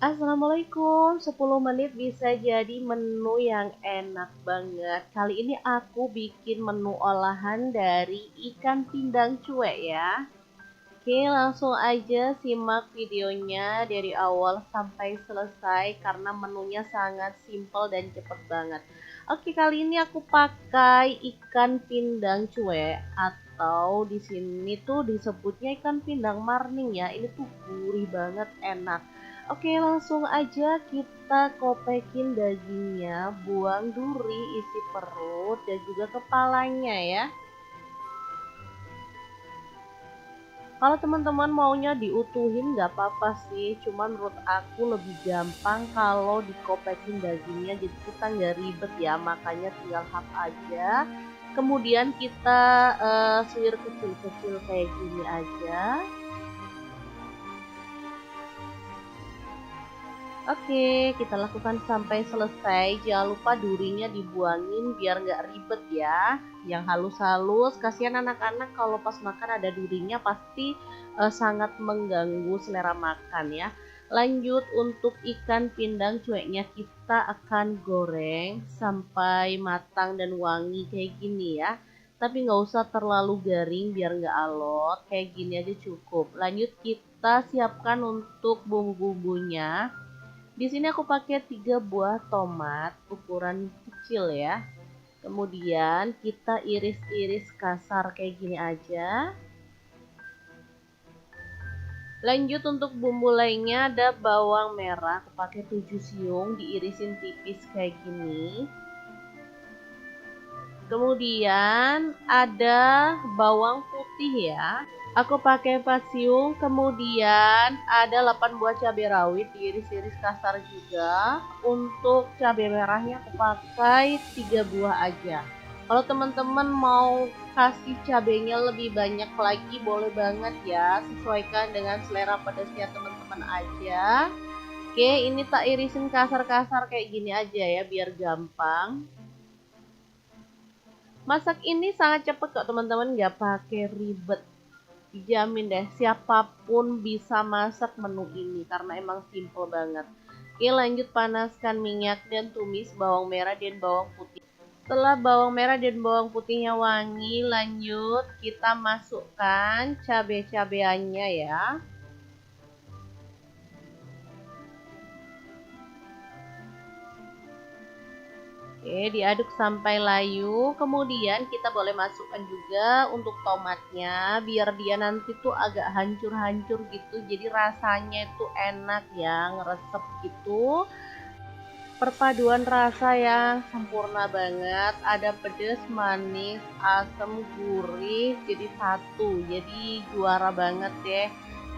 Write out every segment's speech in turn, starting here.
Assalamualaikum, 10 menit bisa jadi menu yang enak banget. Kali ini aku bikin menu olahan dari ikan pindang cuek ya. Oke, langsung aja simak videonya dari awal sampai selesai karena menunya sangat simple dan cepet banget. Oke, kali ini aku pakai ikan pindang cuek atau di sini tuh disebutnya ikan pindang marning ya. Ini tuh gurih banget, enak. Oke, langsung aja kita kopekin dagingnya, buang duri, isi perut dan juga kepalanya ya. Kalau teman-teman maunya diutuhin nggak apa-apa sih, cuman menurut aku lebih gampang kalau dikopekin dagingnya, jadi kita nggak ribet ya, makanya tinggal hap aja. Kemudian kita suwir kecil-kecil kayak gini aja. Oke, kita lakukan sampai selesai. Jangan lupa durinya dibuangin biar nggak ribet ya. Yang halus-halus, kasihan anak-anak kalau pas makan ada durinya pasti sangat mengganggu selera makan ya. Lanjut untuk ikan pindang cueknya kita akan goreng sampai matang dan wangi kayak gini ya. Tapi nggak usah terlalu garing biar nggak alot, kayak gini aja cukup. Lanjut kita siapkan untuk bumbu-bumbunya. Di sini aku pakai 3 buah tomat ukuran kecil ya. Kemudian kita iris-iris kasar kayak gini aja. Lanjut untuk bumbu lainnya ada bawang merah, aku pakai 7 siung diirisin tipis kayak gini. Kemudian ada bawang putih ya. Aku pakai 4 siung, kemudian ada 8 buah cabai rawit diiris-iris kasar juga. Untuk cabai merahnya aku pakai 3 buah aja. Kalau teman-teman mau kasih cabenya lebih banyak lagi boleh banget ya, sesuaikan dengan selera pedasnya teman-teman aja. Oke, ini tak irisin kasar-kasar kayak gini aja ya biar gampang. Masak ini sangat cepet kok teman-teman, nggak pakai ribet. Dijamin deh siapapun bisa masak menu ini karena emang simple banget. Oke, lanjut panaskan minyak dan tumis bawang merah dan bawang putih. Setelah bawang merah dan bawang putihnya wangi, lanjut kita masukkan cabai-cabeannya ya. Oke, diaduk sampai layu. Kemudian kita boleh masukkan juga untuk tomatnya biar dia nanti tuh agak hancur-hancur gitu. Jadi rasanya itu enak ya, ngeresep gitu. Perpaduan rasa yang sempurna banget. Ada pedas, manis, asam, gurih jadi satu. Jadi juara banget deh.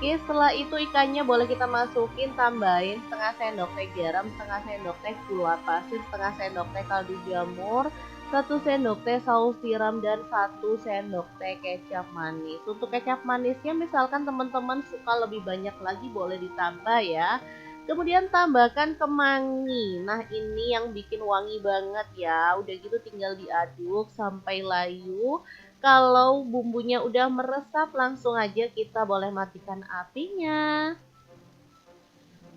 Oke, setelah itu ikannya boleh kita masukin, tambahin setengah sendok teh garam, setengah sendok teh gula pasir, setengah sendok teh kaldu jamur, 1 sendok teh saus tiram, dan 1 sendok teh kecap manis. Untuk kecap manisnya misalkan teman-teman suka lebih banyak lagi boleh ditambah ya. Kemudian tambahkan kemangi. Nah, ini yang bikin wangi banget ya. Udah gitu tinggal diaduk sampai layu. Kalau bumbunya udah meresap, langsung aja kita boleh matikan apinya.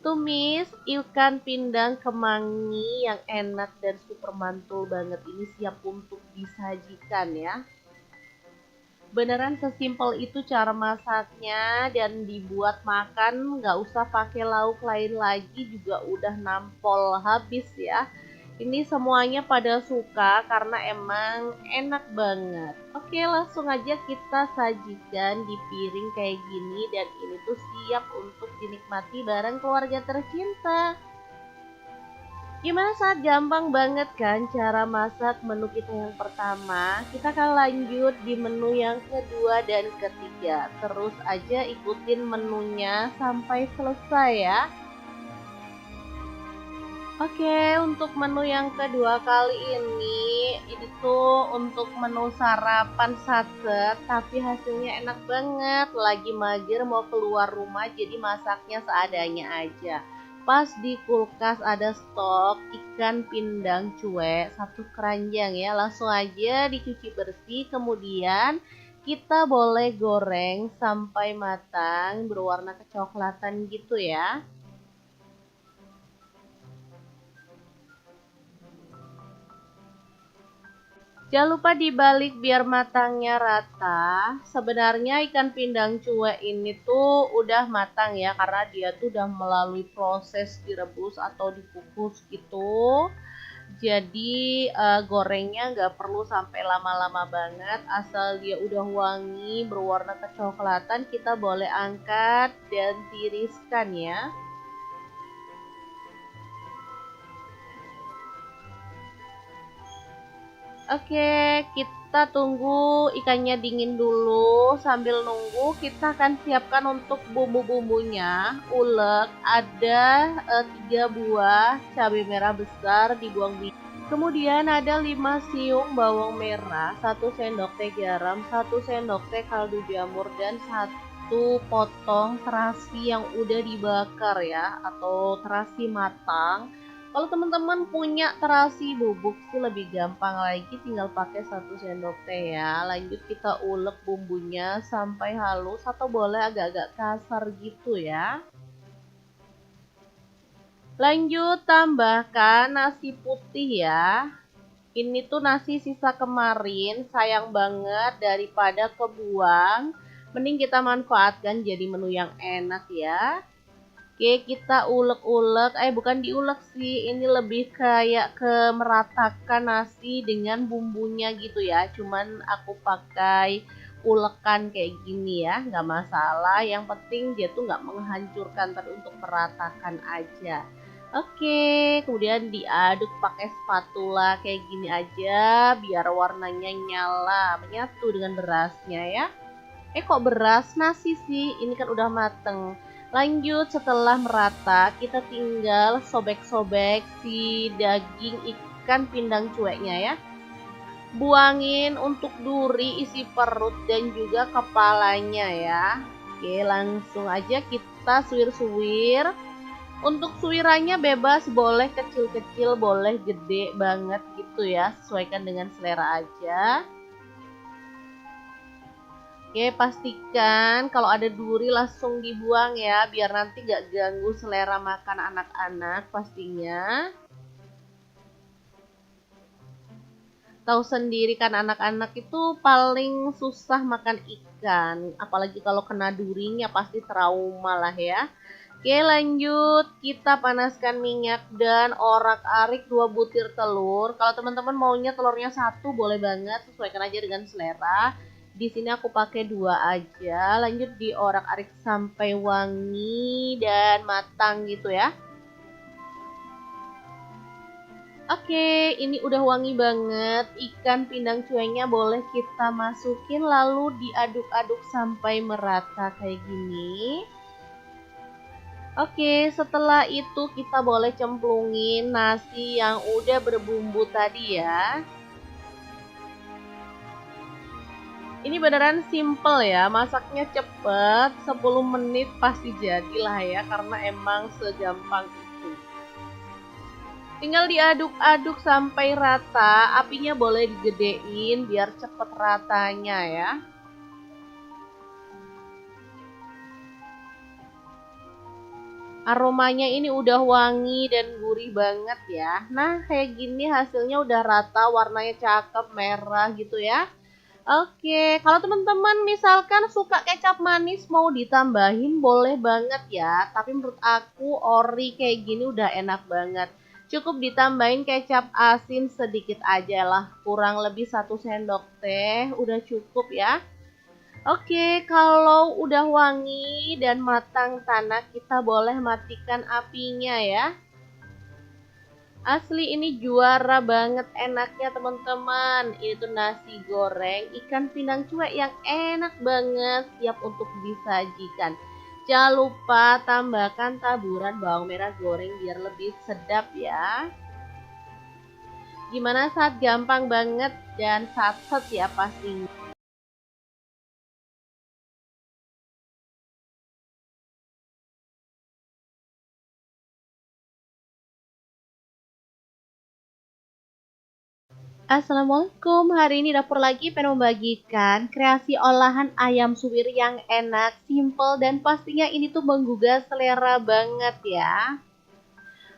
Tumis ikan pindang kemangi yang enak dan super mantul banget ini siap untuk disajikan ya. Beneran sesimpel itu cara masaknya dan dibuat makan nggak usah pakai lauk lain lagi juga udah nampol habis ya. Ini semuanya pada suka karena emang enak banget. Oke, langsung aja kita sajikan di piring kayak gini dan ini tuh siap untuk dinikmati bareng keluarga tercinta. Gimana saat gampang banget kan cara masak menu kita yang pertama. Kita akan lanjut di menu yang kedua dan ketiga. Terus aja ikutin menunya sampai selesai ya. Oke, untuk menu yang kedua kali ini tuh untuk menu sarapan satset, tapi hasilnya enak banget. Lagi mager mau keluar rumah, jadi masaknya seadanya aja. Pas di kulkas ada stok ikan pindang cuek 1 keranjang ya, langsung aja dicuci bersih, kemudian kita boleh goreng sampai matang berwarna kecoklatan gitu ya. Jangan lupa dibalik biar matangnya rata. Sebenarnya ikan pindang cuek ini tuh udah matang ya, karena dia tuh udah melalui proses direbus atau dikukus gitu. Jadi gorengnya nggak perlu sampai lama-lama banget, asal dia udah wangi berwarna kecoklatan kita boleh angkat dan tiriskan ya. Oke, kita tunggu ikannya dingin dulu. Sambil nunggu, kita akan siapkan untuk bumbu-bumbunya. Ulek, ada 3 buah cabai merah besar dibuang biji. Kemudian ada 5 siung bawang merah, 1 sendok teh garam, 1 sendok teh kaldu jamur, dan 1 potong terasi yang udah dibakar ya, atau terasi matang. Kalau teman-teman punya terasi bubuk sih lebih gampang lagi, tinggal pakai 1 sendok teh ya. Lanjut kita ulek bumbunya sampai halus atau boleh agak-agak kasar gitu ya. Lanjut tambahkan nasi putih ya. Ini tuh nasi sisa kemarin, sayang banget daripada kebuang. Mending kita manfaatkan jadi menu yang enak ya. Oke, kita ulek-ulek, bukan diulek sih, ini lebih kayak ke meratakan nasi dengan bumbunya gitu ya. Cuman aku pakai ulekan kayak gini ya, nggak masalah. Yang penting dia tuh nggak menghancurkan, tapi untuk meratakan aja. Oke, kemudian diaduk pakai spatula kayak gini aja, biar warnanya nyala, menyatu dengan berasnya ya. Kok beras nasi sih, ini kan udah mateng. Lanjut setelah merata, kita tinggal sobek-sobek si daging ikan pindang cueknya ya. Buangin untuk duri, isi perut, dan juga kepalanya ya. Oke, langsung aja kita suwir-suwir. Untuk suwirannya bebas, boleh kecil-kecil, boleh gede banget gitu ya. Sesuaikan dengan selera aja. Oke, pastikan kalau ada duri langsung dibuang ya, biar nanti gak ganggu selera makan anak-anak pastinya. Tahu sendiri kan anak-anak itu paling susah makan ikan, apalagi kalau kena durinya pasti trauma lah ya. Oke, lanjut kita panaskan minyak dan orak-arik 2 butir telur. Kalau teman-teman maunya telurnya 1 boleh banget, sesuaikan aja dengan selera. Di sini aku pakai 2 aja. Lanjut diorak-arik sampai wangi dan matang gitu ya. Oke, ini udah wangi banget. Ikan pindang cueknya boleh kita masukin lalu diaduk-aduk sampai merata kayak gini. Oke, setelah itu kita boleh cemplungin nasi yang udah berbumbu tadi ya. Ini beneran simple ya, masaknya cepet, 10 menit pasti jadilah ya, karena emang segampang itu. Tinggal diaduk-aduk sampai rata, apinya boleh digedein biar cepet ratanya ya. Aromanya ini udah wangi dan gurih banget ya. Nah, kayak gini hasilnya udah rata, warnanya cakep, merah gitu ya. Oke, kalau teman-teman misalkan suka kecap manis mau ditambahin boleh banget ya. Tapi menurut aku ori kayak gini udah enak banget. Cukup ditambahin kecap asin sedikit aja lah. Kurang lebih 1 sendok teh udah cukup ya. Oke, kalau udah wangi dan matang tanah kita boleh matikan apinya ya. Asli ini juara banget enaknya teman-teman. Ini tuh nasi goreng ikan pindang cuek yang enak banget, siap untuk disajikan. Jangan lupa tambahkan taburan bawang merah goreng biar lebih sedap ya. Gimana saat gampang banget dan satset ya pastinya. Assalamualaikum, hari ini dapur lagi pengen membagikan kreasi olahan ayam suwir yang enak, simple, dan pastinya ini tuh menggugah selera banget ya.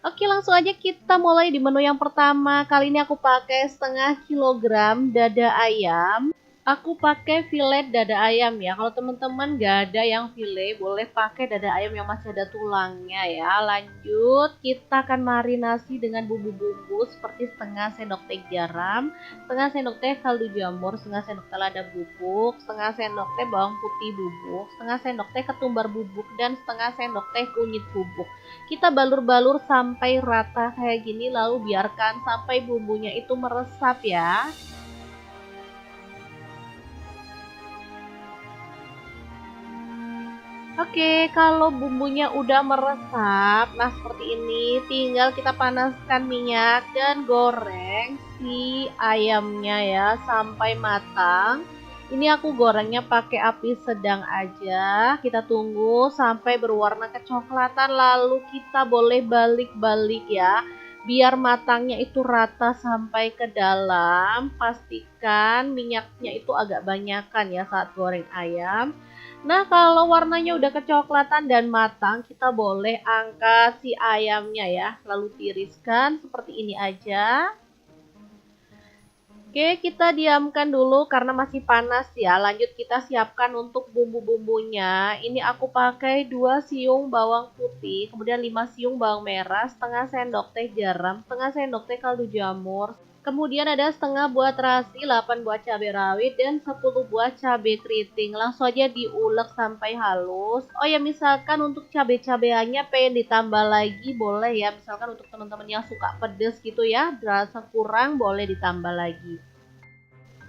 Oke, langsung aja kita mulai di menu yang pertama. Kali ini aku pakai setengah kilogram dada ayam. Aku pakai filet dada ayam ya. Kalau teman-teman gak ada yang filet, boleh pakai dada ayam yang masih ada tulangnya ya. Lanjut, kita akan marinasi dengan bumbu-bumbu seperti setengah sendok teh garam, setengah sendok teh kaldu jamur, setengah sendok teh lada bubuk, setengah sendok teh bawang putih bubuk, setengah sendok teh ketumbar bubuk, dan setengah sendok teh kunyit bubuk. Kita balur-balur sampai rata kayak gini, lalu biarkan sampai bumbunya itu meresap ya. Oke, kalau bumbunya udah meresap, nah seperti ini, tinggal kita panaskan minyak dan goreng si ayamnya ya sampai matang. Ini aku gorengnya pakai api sedang aja. Kita tunggu sampai berwarna kecoklatan, lalu kita boleh balik-balik ya. Biar matangnya itu rata sampai ke dalam. Pastikan minyaknya itu agak banyakan ya saat goreng ayam. Nah, kalau warnanya udah kecoklatan dan matang, kita boleh angkat si ayamnya ya. Lalu tiriskan seperti ini aja. Oke, kita diamkan dulu karena masih panas ya. Lanjut kita siapkan untuk bumbu-bumbunya. Ini aku pakai 2 siung bawang putih, kemudian 5 siung bawang merah, setengah sendok teh garam, setengah sendok teh kaldu jamur. Kemudian ada setengah buah terasi, 8 buah cabai rawit, dan 10 buah cabai keriting. Langsung aja diulek sampai halus. Oh ya, misalkan untuk cabai-cabeannya pengen ditambah lagi boleh ya. Misalkan untuk teman-teman yang suka pedes gitu ya, rasa kurang boleh ditambah lagi.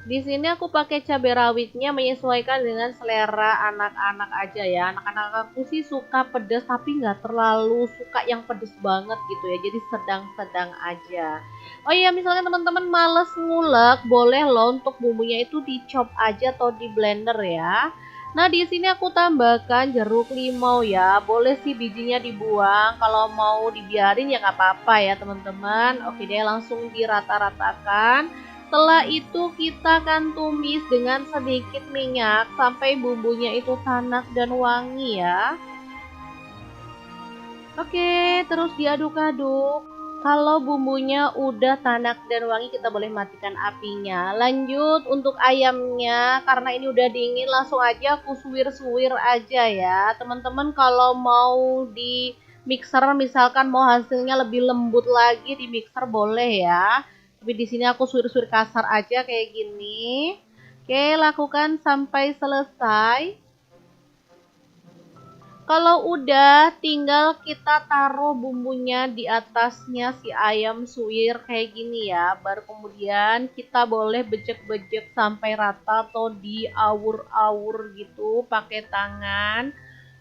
Di sini aku pakai cabai rawitnya menyesuaikan dengan selera anak-anak aja ya. Anak-anak aku sih suka pedas tapi nggak terlalu suka yang pedes banget gitu ya. Jadi sedang-sedang aja. Oh iya, misalnya teman-teman males ngulek, boleh loh untuk bumbunya itu dicop aja atau di blender ya. Nah, di sini aku tambahkan jeruk limau ya. Boleh sih bijinya dibuang. Kalau mau dibiarin ya nggak apa-apa ya teman-teman. Oke deh, langsung dirata-ratakan. Setelah itu kita akan tumis dengan sedikit minyak sampai bumbunya itu tanak dan wangi ya. Oke, terus diaduk-aduk. Kalau bumbunya udah tanak dan wangi, kita boleh matikan apinya. Lanjut untuk ayamnya, karena ini udah dingin, langsung aja aku suwir-suwir aja ya. Teman-teman kalau mau di mixer, misalkan mau hasilnya lebih lembut lagi di mixer boleh ya. Tapi di sini aku suwir-suwir kasar aja kayak gini. Oke, lakukan sampai selesai. Kalau udah, tinggal kita taruh bumbunya di atasnya si ayam suwir kayak gini ya. Baru kemudian kita boleh bejek-bejek sampai rata atau diawur-awur gitu pakai tangan.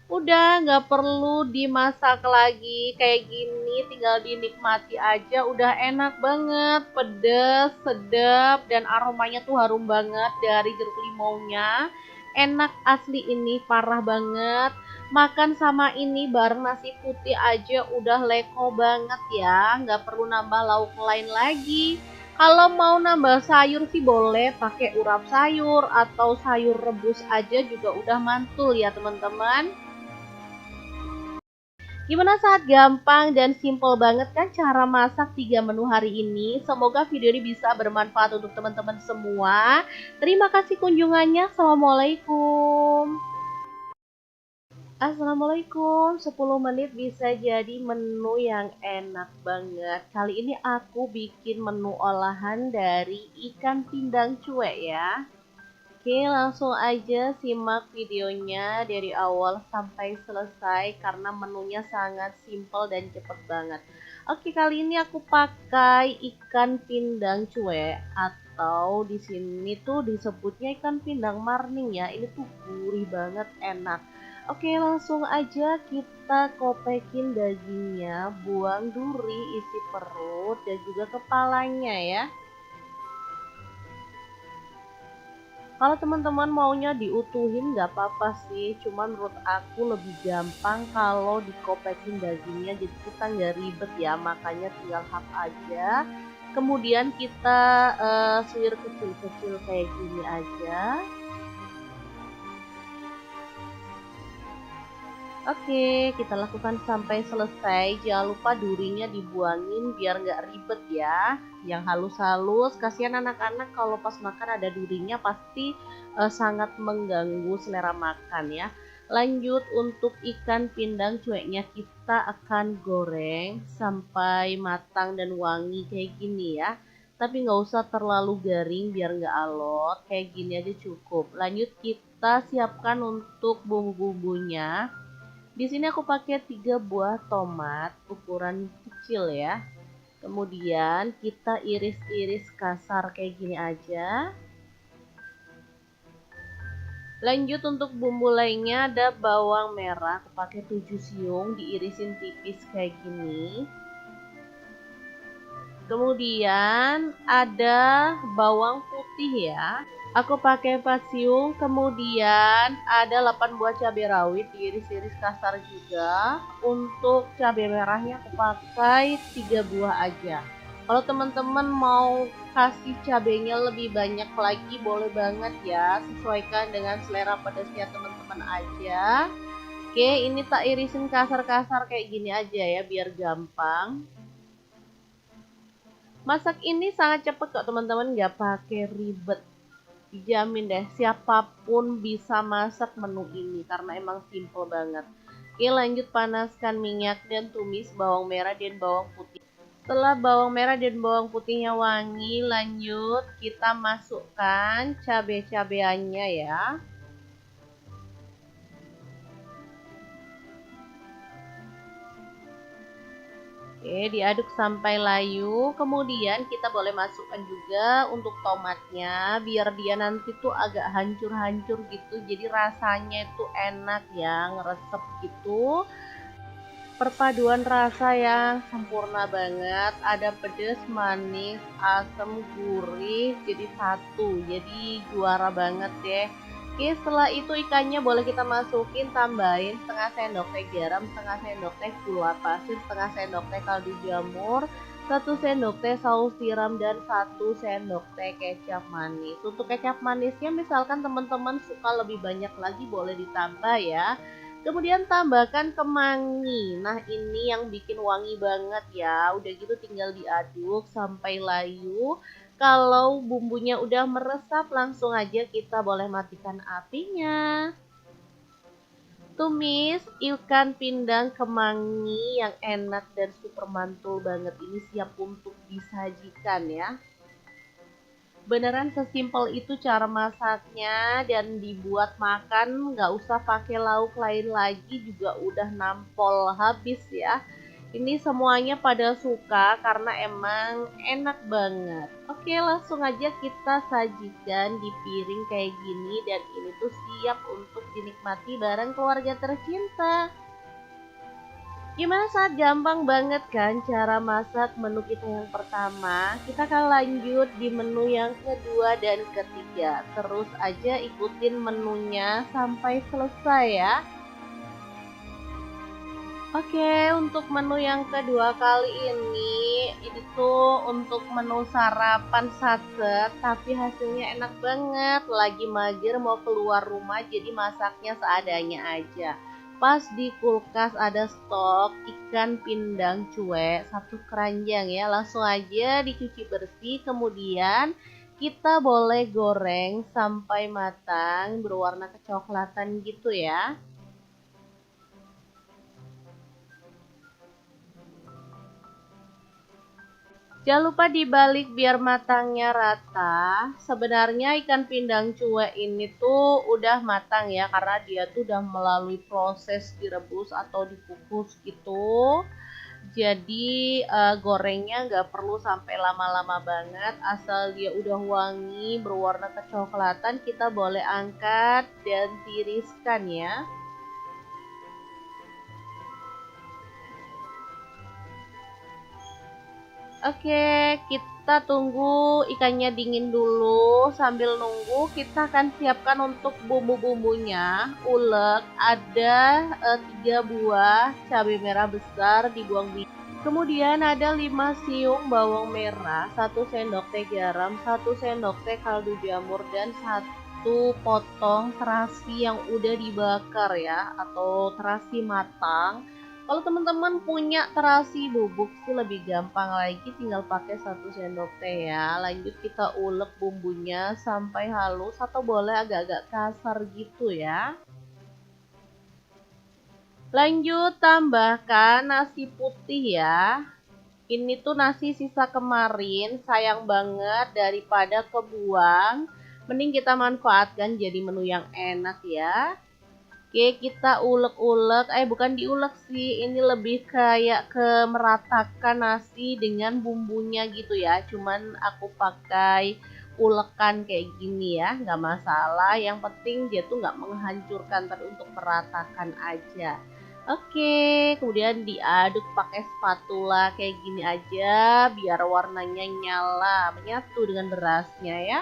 Udah nggak perlu dimasak lagi kayak gini, tinggal dinikmati aja. Udah enak banget, pedes, sedap, dan aromanya tuh harum banget dari jeruk limaunya. Enak asli ini, parah banget. Makan sama ini bareng nasi putih aja udah leko banget ya, nggak perlu nambah lauk lain lagi. Kalau mau nambah sayur sih boleh pakai urap sayur atau sayur rebus aja juga udah mantul ya teman-teman. Gimana, saat gampang dan simple banget kan cara masak 3 menu hari ini. Semoga video ini bisa bermanfaat untuk teman-teman semua. Terima kasih kunjungannya. Assalamualaikum. Assalamualaikum, 10 menit bisa jadi menu yang enak banget. Kali ini aku bikin menu olahan dari ikan pindang cuek ya. Oke, langsung aja simak videonya dari awal sampai selesai karena menunya sangat simple dan cepet banget. Oke, kali ini aku pakai ikan pindang cuek atau di sini tuh disebutnya ikan pindang marning ya. Ini tuh gurih banget, enak. Oke, langsung aja kita kopekin dagingnya, buang duri, isi perut dan juga kepalanya ya. Kalau teman-teman maunya diutuhin nggak apa-apa sih, cuman menurut aku lebih gampang kalau dikopekin dagingnya, jadi kita nggak ribet ya, makanya tinggal hap aja. Kemudian kita suwir kecil-kecil kayak gini aja. Oke, kita lakukan sampai selesai. Jangan lupa durinya dibuangin biar nggak ribet ya. Yang halus-halus, kasihan anak-anak kalau pas makan ada durinya pasti sangat mengganggu selera makan ya. Lanjut untuk ikan pindang cueknya kita akan goreng sampai matang dan wangi kayak gini ya. Tapi nggak usah terlalu garing biar nggak alot, kayak gini aja cukup. Lanjut kita siapkan untuk bumbu-bumbunya. Di sini aku pakai 3 buah tomat ukuran kecil ya. Kemudian kita iris-iris kasar kayak gini aja. Lanjut untuk bumbu lainnya ada bawang merah, aku pakai 7 siung diirisin tipis kayak gini. Kemudian ada bawang putih ya. Aku pakai 4 siung, kemudian ada 8 buah cabai rawit diiris-iris kasar juga. Untuk cabai merahnya aku pakai 3 buah aja. Kalau teman-teman mau kasih cabainya lebih banyak lagi boleh banget ya, sesuaikan dengan selera pedasnya teman-teman aja. Oke, ini tak irisin kasar-kasar kayak gini aja ya biar gampang. Masak ini sangat cepet kok teman-teman, nggak pakai ribet. Dijamin deh siapapun bisa masak menu ini karena emang simple banget. Oke, lanjut panaskan minyak dan tumis bawang merah dan bawang putih. Setelah bawang merah dan bawang putihnya wangi, lanjut kita masukkan cabai-cabeannya ya. Oke, diaduk sampai layu. Kemudian kita boleh masukkan juga untuk tomatnya, biar dia nanti tuh agak hancur-hancur gitu. Jadi rasanya itu enak ya, ngeresep gitu. Perpaduan rasa yang sempurna banget. Ada pedas, manis, asam, gurih, jadi satu. Jadi juara banget deh. Oke, setelah itu ikannya boleh kita masukin, tambahin setengah sendok teh garam, setengah sendok teh gula pasir, setengah sendok teh kaldu jamur, 1 sendok teh saus tiram, dan 1 sendok teh kecap manis. Untuk kecap manisnya misalkan teman-teman suka lebih banyak lagi boleh ditambah ya. Kemudian tambahkan kemangi. Nah, ini yang bikin wangi banget ya. Udah gitu tinggal diaduk sampai layu. Kalau bumbunya udah meresap, langsung aja kita boleh matikan apinya. Tumis ikan pindang kemangi yang enak dan super mantul banget ini siap untuk disajikan ya. Beneran sesimpel itu cara masaknya dan dibuat makan nggak usah pakai lauk lain lagi juga udah nampol habis ya. Ini semuanya pada suka karena emang enak banget. Oke, langsung aja kita sajikan di piring kayak gini dan ini tuh siap untuk dinikmati bareng keluarga tercinta. Gimana saat gampang banget kan cara masak menu kita yang pertama. Kita akan lanjut di menu yang kedua dan ketiga. Terus aja ikutin menunya sampai selesai ya. Oke, untuk menu yang kedua kali ini tuh untuk menu sarapan satset, tapi hasilnya enak banget. Lagi mager mau keluar rumah, jadi masaknya seadanya aja. Pas di kulkas ada stok ikan pindang cuek 1 keranjang ya, langsung aja dicuci bersih, kemudian kita boleh goreng sampai matang berwarna kecoklatan gitu ya. Jangan lupa dibalik biar matangnya rata. Sebenarnya ikan pindang cuek ini tuh udah matang ya, karena dia tuh udah melalui proses direbus atau dikukus gitu. Jadi gorengnya nggak perlu sampai lama-lama banget, asal dia udah wangi berwarna kecoklatan kita boleh angkat dan tiriskan ya. Oke, kita tunggu ikannya dingin dulu. Sambil nunggu, kita akan siapkan untuk bumbu-bumbunya. Ulek, ada 3 buah cabai merah besar dibuang biji. Kemudian ada 5 siung bawang merah, 1 sendok teh garam, 1 sendok teh kaldu jamur, dan 1 itu potong terasi yang udah dibakar ya, atau terasi matang. Kalau teman-teman punya terasi bubuk sih lebih gampang lagi, tinggal pakai 1 sendok teh ya. Lanjut kita ulek bumbunya sampai halus atau boleh agak-agak kasar gitu ya. Lanjut tambahkan nasi putih ya. Ini tuh nasi sisa kemarin, sayang banget daripada kebuang. Mending kita manfaatkan jadi menu yang enak ya. Oke, kita ulek-ulek, bukan diulek sih, ini lebih kayak ke meratakan nasi dengan bumbunya gitu ya. Cuman aku pakai ulekan kayak gini ya, nggak masalah. Yang penting dia tuh nggak menghancurkan, tapi untuk meratakan aja. Oke, kemudian diaduk pakai spatula kayak gini aja, biar warnanya nyala, menyatu dengan berasnya ya.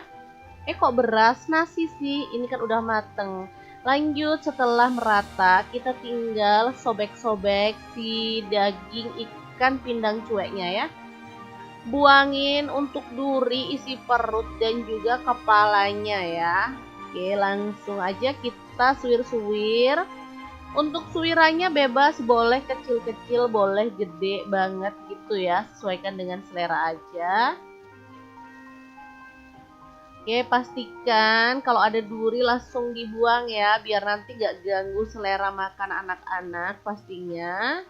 Kok beras nasi sih? Ini kan udah mateng. Lanjut setelah merata, kita tinggal sobek-sobek si daging ikan pindang cueknya ya. Buangin untuk duri, isi perut dan juga kepalanya ya. Oke, langsung aja kita suwir-suwir. Untuk suwirannya bebas, boleh kecil-kecil, boleh gede banget gitu ya. Sesuaikan dengan selera aja. Oke, pastikan kalau ada duri langsung dibuang ya, biar nanti gak ganggu selera makan anak-anak pastinya.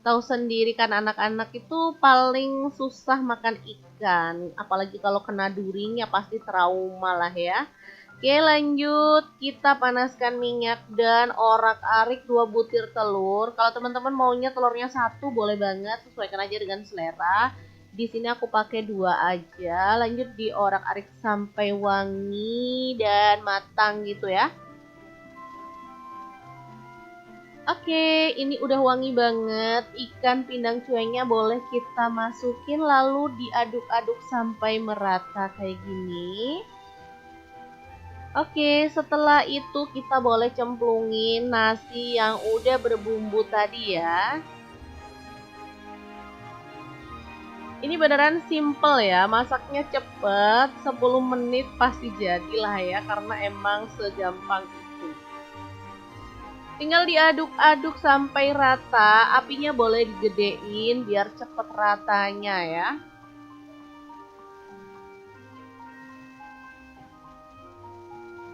Tahu sendiri kan anak-anak itu paling susah makan ikan, apalagi kalau kena durinya pasti trauma lah ya. Oke, lanjut kita panaskan minyak dan orak-arik 2 butir telur. Kalau teman-teman maunya telurnya 1 boleh banget, sesuaikan aja dengan selera. Di sini aku pakai 2 aja. Lanjut diorak-arik sampai wangi dan matang gitu ya. Oke, ini udah wangi banget. Ikan pindang cueknya boleh kita masukin lalu diaduk-aduk sampai merata kayak gini. Oke, setelah itu kita boleh cemplungin nasi yang udah berbumbu tadi ya. Ini beneran simple ya, masaknya cepet, 10 menit pasti jadilah ya, karena emang segampang itu. Tinggal diaduk-aduk sampai rata, apinya boleh digedein biar cepet ratanya ya.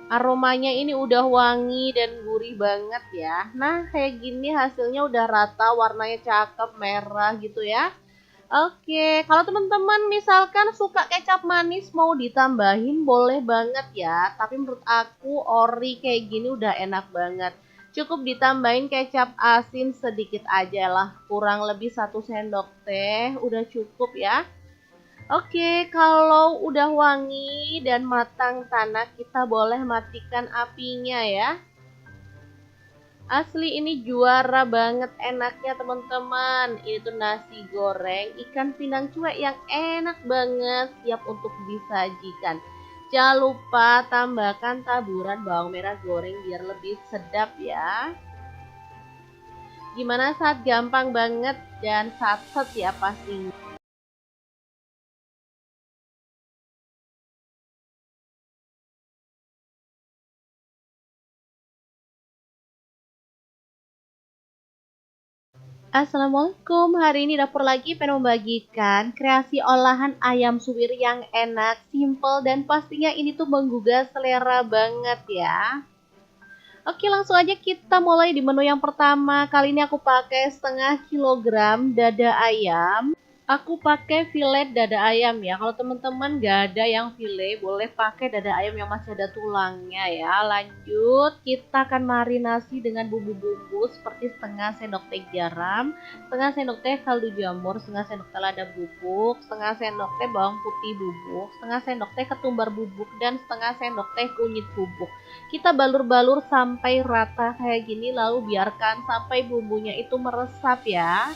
Aromanya ini udah wangi dan gurih banget ya. Nah, kayak gini hasilnya udah rata, warnanya cakep, merah gitu ya. Oke, kalau teman-teman misalkan suka kecap manis mau ditambahin boleh banget ya. Tapi menurut aku ori kayak gini udah enak banget. Cukup ditambahin kecap asin sedikit aja lah. Kurang lebih 1 sendok teh udah cukup ya. Oke, kalau udah wangi dan matang tanah kita boleh matikan apinya ya. Asli ini juara banget enaknya teman-teman. Ini tuh nasi goreng ikan pindang cuek yang enak banget, siap untuk disajikan. Jangan lupa tambahkan taburan bawang merah goreng biar lebih sedap ya. Gimana saat gampang banget dan satset ya pastinya. Assalamualaikum, hari ini dapur lagi pengen membagikan kreasi olahan ayam suwir yang enak, simple, dan pastinya ini tuh menggugah selera banget ya. Oke, langsung aja kita mulai di menu yang pertama. Kali ini aku pakai 1/2 kilogram dada ayam. Aku pakai filet dada ayam ya. Kalau teman-teman gak ada yang filet, boleh pakai dada ayam yang masih ada tulangnya ya. Lanjut, kita akan marinasi dengan bumbu-bumbu seperti 1/2 sendok teh garam, 1/2 sendok teh kaldu jamur, 1/2 sendok teh lada bubuk, 1/2 sendok teh bawang putih bubuk, 1/2 sendok teh ketumbar bubuk, dan 1/2 sendok teh kunyit bubuk. Kita balur-balur sampai rata kayak gini, lalu biarkan sampai bumbunya itu meresap ya.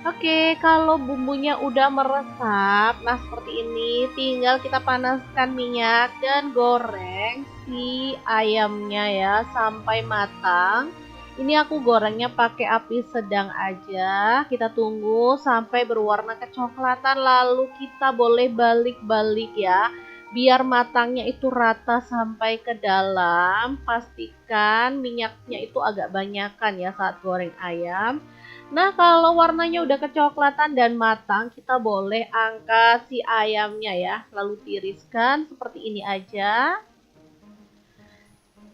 Oke, kalau bumbunya udah meresap, nah seperti ini, tinggal kita panaskan minyak dan goreng si ayamnya ya sampai matang. Ini aku gorengnya pakai api sedang aja. Kita tunggu sampai berwarna kecoklatan lalu kita boleh balik-balik ya. Biar matangnya itu rata sampai ke dalam. Pastikan minyaknya itu agak banyakan ya saat goreng ayam. Nah, kalau warnanya udah kecoklatan dan matang, kita boleh angkat si ayamnya ya. Lalu tiriskan seperti ini aja.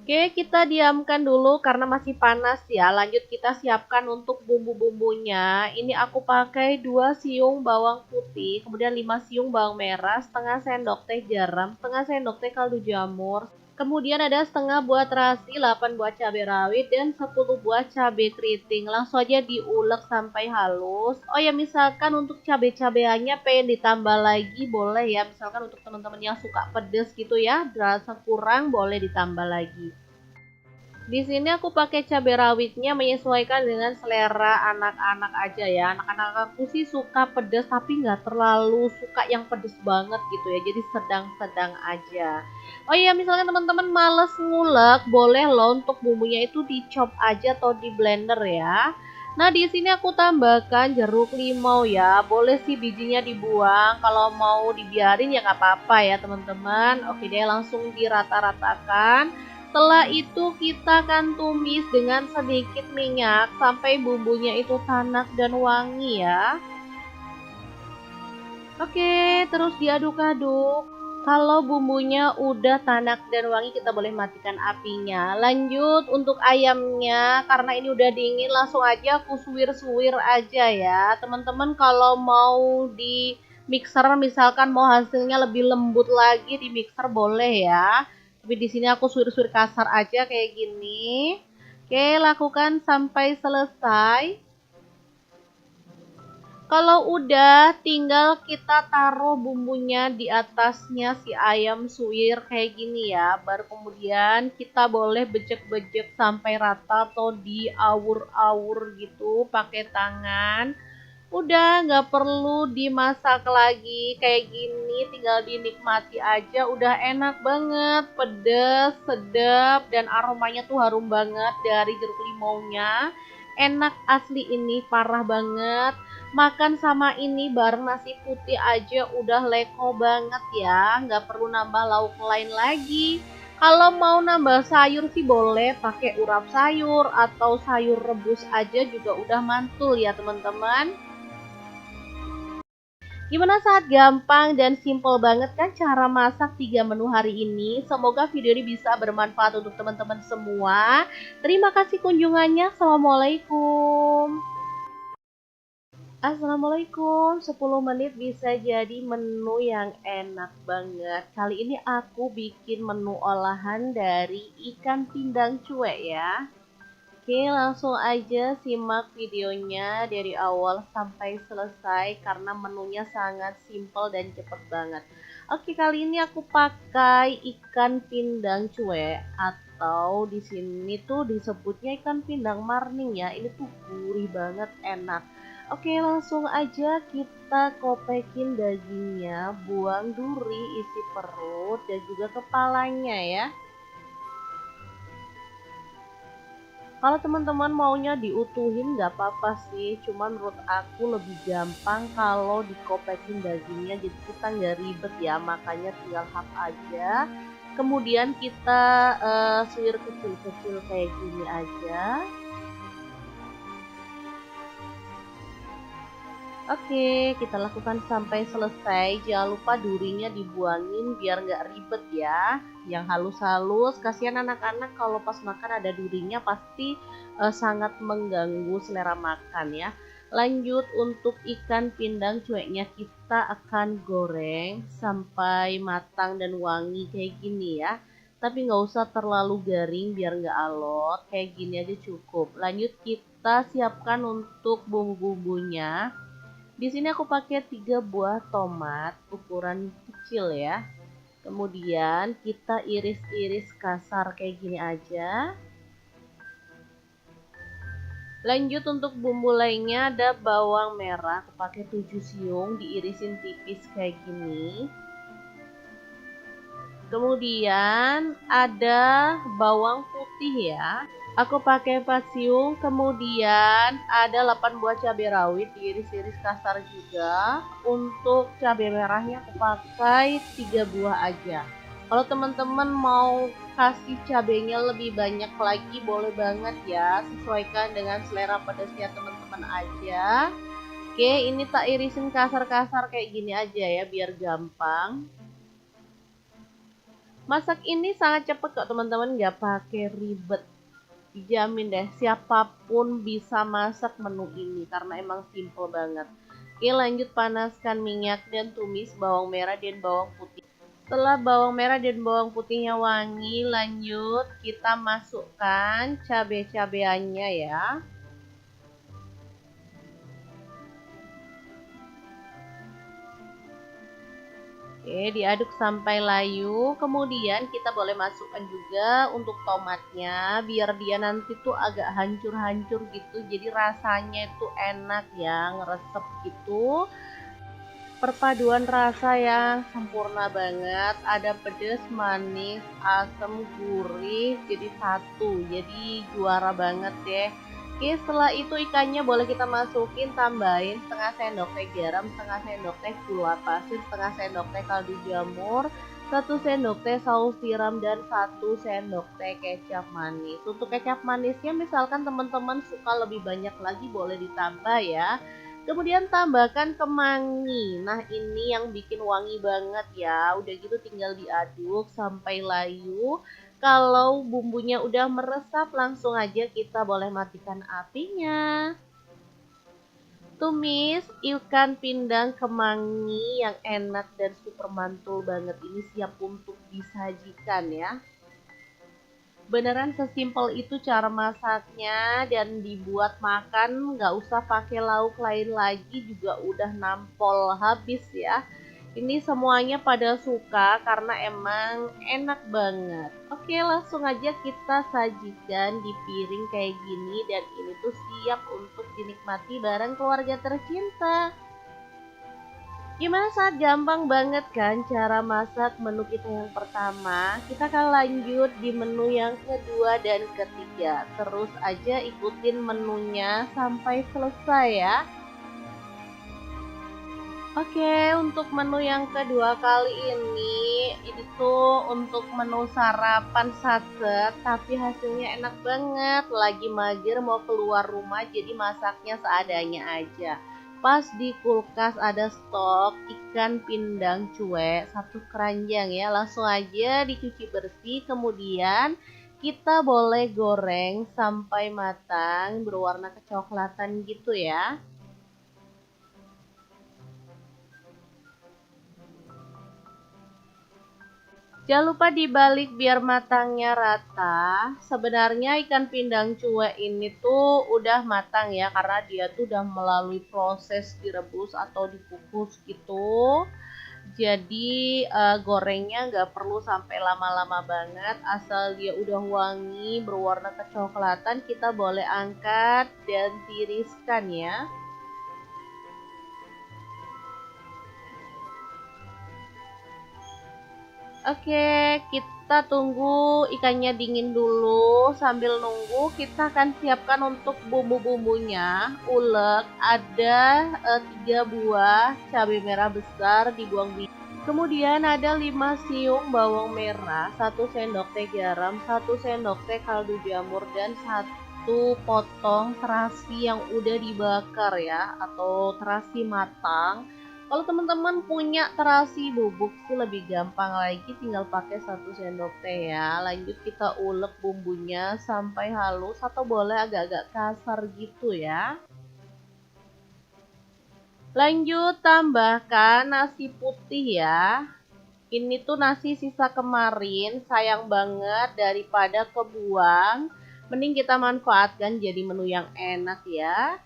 Oke, kita diamkan dulu karena masih panas ya. Lanjut kita siapkan untuk bumbu-bumbunya. Ini aku pakai 2 siung bawang putih, kemudian 5 siung bawang merah, setengah sendok teh garam, setengah sendok teh kaldu jamur. Kemudian ada setengah buah terasi, 8 buah cabai rawit, dan 10 buah cabai keriting. Langsung aja diulek sampai halus. Oh ya, misalkan untuk cabai-cabeannya pengen ditambah lagi boleh ya. Misalkan untuk teman-teman yang suka pedes gitu ya, rasa kurang boleh ditambah lagi. Di sini aku pakai cabai rawitnya menyesuaikan dengan selera anak-anak aja ya. Anak-anak aku sih suka pedas tapi nggak terlalu suka yang pedes banget gitu ya. Jadi sedang-sedang aja. Oh iya, misalnya teman-teman males ngulek, boleh loh untuk bumbunya itu dicop aja atau di blender ya. Nah, di sini aku tambahkan jeruk limau ya. Boleh sih bijinya dibuang. Kalau mau dibiarin ya nggak apa-apa ya teman-teman. Oke deh, langsung dirata-ratakan. Setelah itu kita akan tumis dengan sedikit minyak sampai bumbunya itu tanak dan wangi ya. Oke, terus diaduk-aduk. Kalau bumbunya udah tanak dan wangi, kita boleh matikan apinya. Lanjut untuk ayamnya, karena ini udah dingin, langsung aja aku suwir-suwir aja ya. Teman-teman kalau mau di mixer, misalkan mau hasilnya lebih lembut lagi di mixer boleh ya. Tapi di sini aku suwir-suwir kasar aja kayak gini. Oke, lakukan sampai selesai. Kalau udah, tinggal kita taruh bumbunya di atasnya si ayam suwir kayak gini ya. Baru kemudian kita boleh bejek-bejek sampai rata atau diawur-awur gitu pakai tangan. Udah nggak perlu dimasak lagi kayak gini, tinggal dinikmati aja. Udah enak banget, pedes, sedap, dan aromanya tuh harum banget dari jeruk limaunya. Enak asli ini, parah banget. Makan sama ini bareng nasi putih aja udah leko banget ya, nggak perlu nambah lauk lain lagi. Kalau mau nambah sayur sih boleh pakai urap sayur atau sayur rebus aja juga udah mantul ya teman-teman. Gimana, saat gampang dan simple banget kan cara masak 3 menu hari ini. Semoga video ini bisa bermanfaat untuk teman-teman semua. Terima kasih kunjungannya. Assalamualaikum. Assalamualaikum, 10 menit bisa jadi menu yang enak banget. Kali ini aku bikin menu olahan dari ikan pindang cuek ya. Oke, langsung aja simak videonya dari awal sampai selesai karena menunya sangat simple dan cepet banget. Oke, kali ini aku pakai ikan pindang cuek atau di sini tuh disebutnya ikan pindang marning ya. Ini tuh gurih banget, enak. Oke, langsung aja kita kopekin dagingnya, buang duri, isi perut dan juga kepalanya ya. Kalau teman-teman maunya diutuhin nggak apa-apa sih, cuman menurut aku lebih gampang kalau dikopekin dagingnya, jadi kita nggak ribet ya, makanya tinggal hap aja. Kemudian kita suwir kecil-kecil kayak gini aja. Oke, kita lakukan sampai selesai. Jangan lupa durinya dibuangin biar nggak ribet ya. Yang halus-halus, kasihan anak-anak kalau pas makan ada durinya pasti sangat mengganggu selera makan ya. Lanjut untuk ikan pindang cueknya kita akan goreng sampai matang dan wangi kayak gini ya. Tapi nggak usah terlalu garing biar nggak alot. Kayak gini aja cukup. Lanjut kita siapkan untuk bumbu-bumbunya. Di sini aku pakai 3 buah tomat ukuran kecil ya. Kemudian kita iris-iris kasar kayak gini aja. Lanjut untuk bumbu lainnya ada bawang merah, aku pakai 7 siung diirisin tipis kayak gini. Kemudian ada bawang putih putih ya. Aku pakai pasium, kemudian ada 8 buah cabai rawit diiris-iris kasar juga. Untuk cabai merahnya aku pakai 3 buah aja. Kalau teman-teman mau kasih cabenya lebih banyak lagi boleh banget ya, sesuaikan dengan selera pedasnya teman-teman aja. Oke, ini tak irisin kasar-kasar kayak gini aja ya biar gampang. Masak ini sangat cepet kok teman-teman, nggak pakai ribet. Dijamin deh siapapun bisa masak menu ini karena emang simple banget. Oke, lanjut panaskan minyak dan tumis bawang merah dan bawang putih. Setelah bawang merah dan bawang putihnya wangi, lanjut kita masukkan cabai-cabeannya ya. Oke, diaduk sampai layu. Kemudian kita boleh masukkan juga untuk tomatnya, biar dia nanti tuh agak hancur-hancur gitu. Jadi rasanya itu enak ya, ngeresep gitu. Perpaduan rasa yang sempurna banget. Ada pedas, manis, asam, gurih, jadi satu. Jadi juara banget deh. Oke, setelah itu ikannya boleh kita masukin, tambahin setengah sendok teh garam, setengah sendok teh gula pasir, setengah sendok teh kaldu jamur, 1 sendok teh saus tiram, dan 1 sendok teh kecap manis. Untuk kecap manisnya misalkan teman-teman suka lebih banyak lagi boleh ditambah ya. Kemudian tambahkan kemangi. Nah, ini yang bikin wangi banget ya. Udah gitu tinggal diaduk sampai layu. Kalau bumbunya udah meresap, langsung aja kita boleh matikan apinya. Tumis ikan pindang kemangi yang enak dan super mantul banget ini siap untuk disajikan ya. Beneran sesimpel itu cara masaknya dan dibuat makan nggak usah pakai lauk lain lagi juga udah nampol habis ya. Ini semuanya pada suka karena emang enak banget. Oke, langsung aja kita sajikan di piring kayak gini dan ini tuh siap untuk dinikmati bareng keluarga tercinta. Gimana saat gampang banget kan cara masak menu kita yang pertama. Kita akan lanjut di menu yang kedua dan ketiga. Terus aja ikutin menunya sampai selesai ya. Oke, untuk menu yang kedua kali ini tuh untuk menu sarapan satset, tapi hasilnya enak banget. Lagi mager mau keluar rumah, jadi masaknya seadanya aja. Pas di kulkas ada stok ikan pindang cuek 1 keranjang ya, langsung aja dicuci bersih, kemudian kita boleh goreng sampai matang berwarna kecoklatan gitu ya. Jangan lupa dibalik biar matangnya rata. Sebenarnya ikan pindang cuek ini tuh udah matang ya, karena dia tuh udah melalui proses direbus atau dikukus gitu. Jadi gorengnya nggak perlu sampai lama-lama banget. Asal dia udah wangi berwarna kecoklatan, kita boleh angkat dan tiriskan ya. Oke, kita tunggu ikannya dingin dulu. Sambil nunggu, kita akan siapkan untuk bumbu-bumbunya. Ulek, ada 3 buah cabai merah besar dibuang biji. Kemudian ada 5 siung bawang merah, 1 sendok teh garam, 1 sendok teh kaldu jamur, dan 1 potong terasi yang udah dibakar ya, atau terasi matang. Kalau teman-teman punya terasi bubuk sih lebih gampang lagi, tinggal pakai 1 sendok teh ya. Lanjut kita ulek bumbunya sampai halus atau boleh agak-agak kasar gitu ya. Lanjut tambahkan nasi putih ya. Ini tuh nasi sisa kemarin, sayang banget daripada kebuang. Mending kita manfaatkan jadi menu yang enak ya.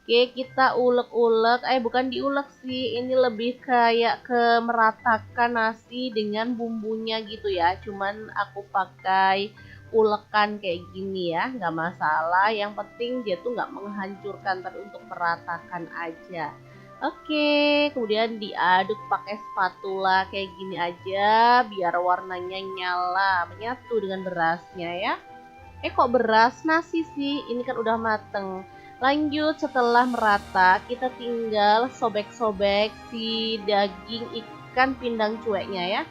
Oke, kita ulek-ulek, bukan diulek sih, ini lebih kayak ke meratakan nasi dengan bumbunya gitu ya. Cuman aku pakai ulekan kayak gini ya, nggak masalah. Yang penting dia tuh nggak menghancurkan, tapi untuk meratakan aja. Oke, kemudian diaduk pakai spatula kayak gini aja, biar warnanya nyala, menyatu dengan berasnya ya. Kok beras? Nasi sih, ini kan udah mateng. Lanjut, setelah merata, kita tinggal sobek-sobek si daging ikan pindang cueknya ya.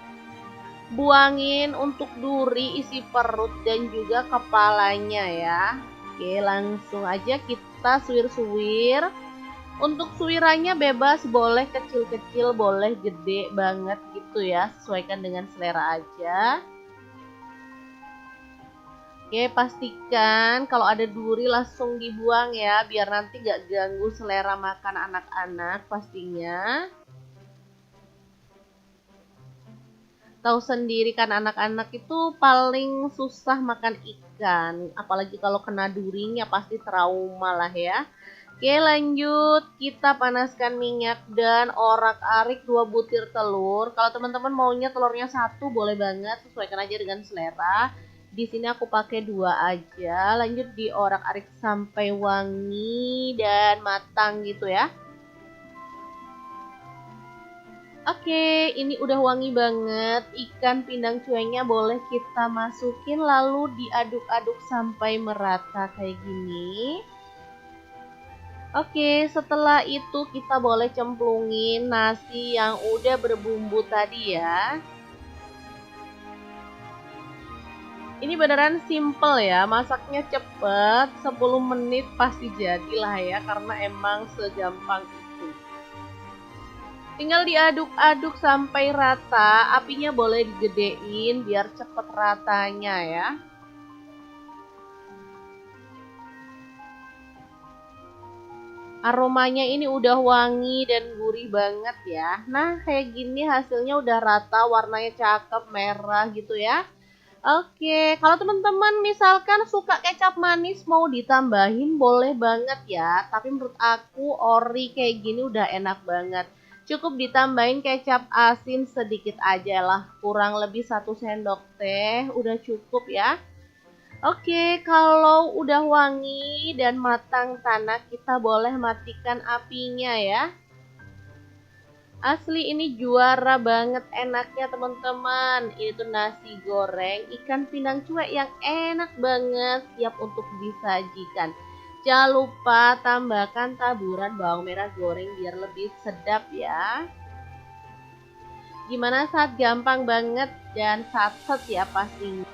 Buangin untuk duri, isi perut, dan juga kepalanya ya. Oke, langsung aja kita suwir-suwir. Untuk suirannya bebas, boleh kecil-kecil, boleh gede banget gitu ya. Sesuaikan dengan selera aja. Oke, pastikan kalau ada duri langsung dibuang ya, biar nanti gak ganggu selera makan anak-anak pastinya. Tahu sendiri kan anak-anak itu paling susah makan ikan, apalagi kalau kena durinya pasti trauma lah ya. Oke, lanjut, kita panaskan minyak dan orak-arik 2 butir telur. Kalau teman-teman maunya telurnya 1 boleh banget, sesuaikan aja dengan selera. Di sini aku pakai 2 aja. Lanjut diorak-arik sampai wangi dan matang gitu ya. Oke, ini udah wangi banget. Ikan pindang cueknya boleh kita masukin lalu diaduk-aduk sampai merata kayak gini. Oke, setelah itu kita boleh cemplungin nasi yang udah berbumbu tadi ya. Ini beneran simple ya, masaknya cepet, 10 menit pasti jadilah ya, karena emang segampang itu. Tinggal diaduk-aduk sampai rata, apinya boleh digedein biar cepet ratanya ya. Aromanya ini udah wangi dan gurih banget ya. Nah, kayak gini hasilnya udah rata, warnanya cakep, merah gitu ya. Oke, kalau teman-teman misalkan suka kecap manis mau ditambahin boleh banget ya. Tapi menurut aku ori kayak gini udah enak banget. Cukup ditambahin kecap asin sedikit aja lah. Kurang lebih 1 sendok teh udah cukup ya. Oke, kalau udah wangi dan matang tanah kita boleh matikan apinya ya. Asli ini juara banget enaknya teman-teman. Ini tuh nasi goreng ikan pindang cuek yang enak banget, siap untuk disajikan. Jangan lupa tambahkan taburan bawang merah goreng biar lebih sedap ya. Gimana saat gampang banget dan satset ya pastinya.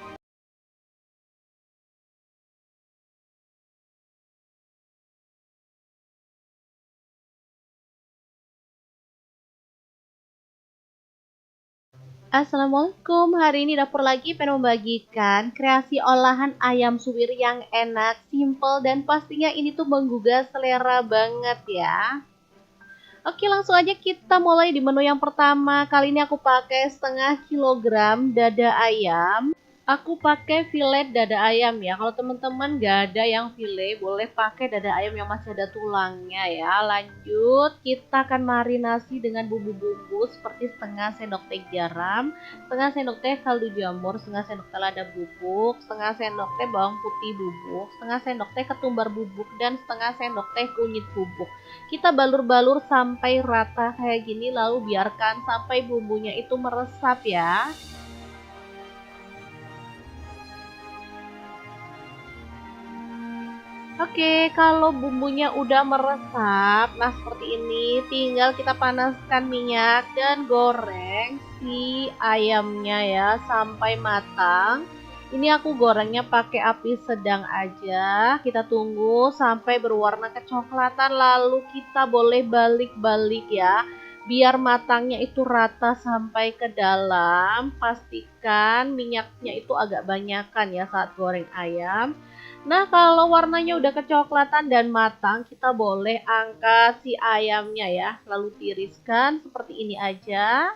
Assalamualaikum, hari ini dapur lagi pengen membagikan kreasi olahan ayam suwir yang enak, simple, dan pastinya ini tuh menggugah selera banget ya. Oke, langsung aja kita mulai di menu yang pertama. Kali ini aku pakai 0,5 kilogram dada ayam. Aku pakai filet dada ayam ya. Kalau teman-teman gak ada yang filet, boleh pakai dada ayam yang masih ada tulangnya ya. Lanjut, kita akan marinasi dengan bumbu-bumbu seperti 0,5 sendok teh garam, 0,5 sendok teh kaldu jamur, 0,5 sendok teh lada bubuk, 0,5 sendok teh bawang putih bubuk, 0,5 sendok teh ketumbar bubuk, dan 0,5 sendok teh kunyit bubuk. Kita balur-balur sampai rata kayak gini, lalu biarkan sampai bumbunya itu meresap ya. Oke, kalau bumbunya udah meresap, nah seperti ini, tinggal kita panaskan minyak dan goreng si ayamnya ya sampai matang. Ini aku gorengnya pakai api sedang aja. Kita tunggu sampai berwarna kecoklatan, lalu kita boleh balik-balik ya. Biar matangnya itu rata sampai ke dalam. Pastikan minyaknya itu agak banyakan ya saat goreng ayam. Nah, kalau warnanya udah kecoklatan dan matang, kita boleh angkat si ayamnya ya. Lalu tiriskan seperti ini aja.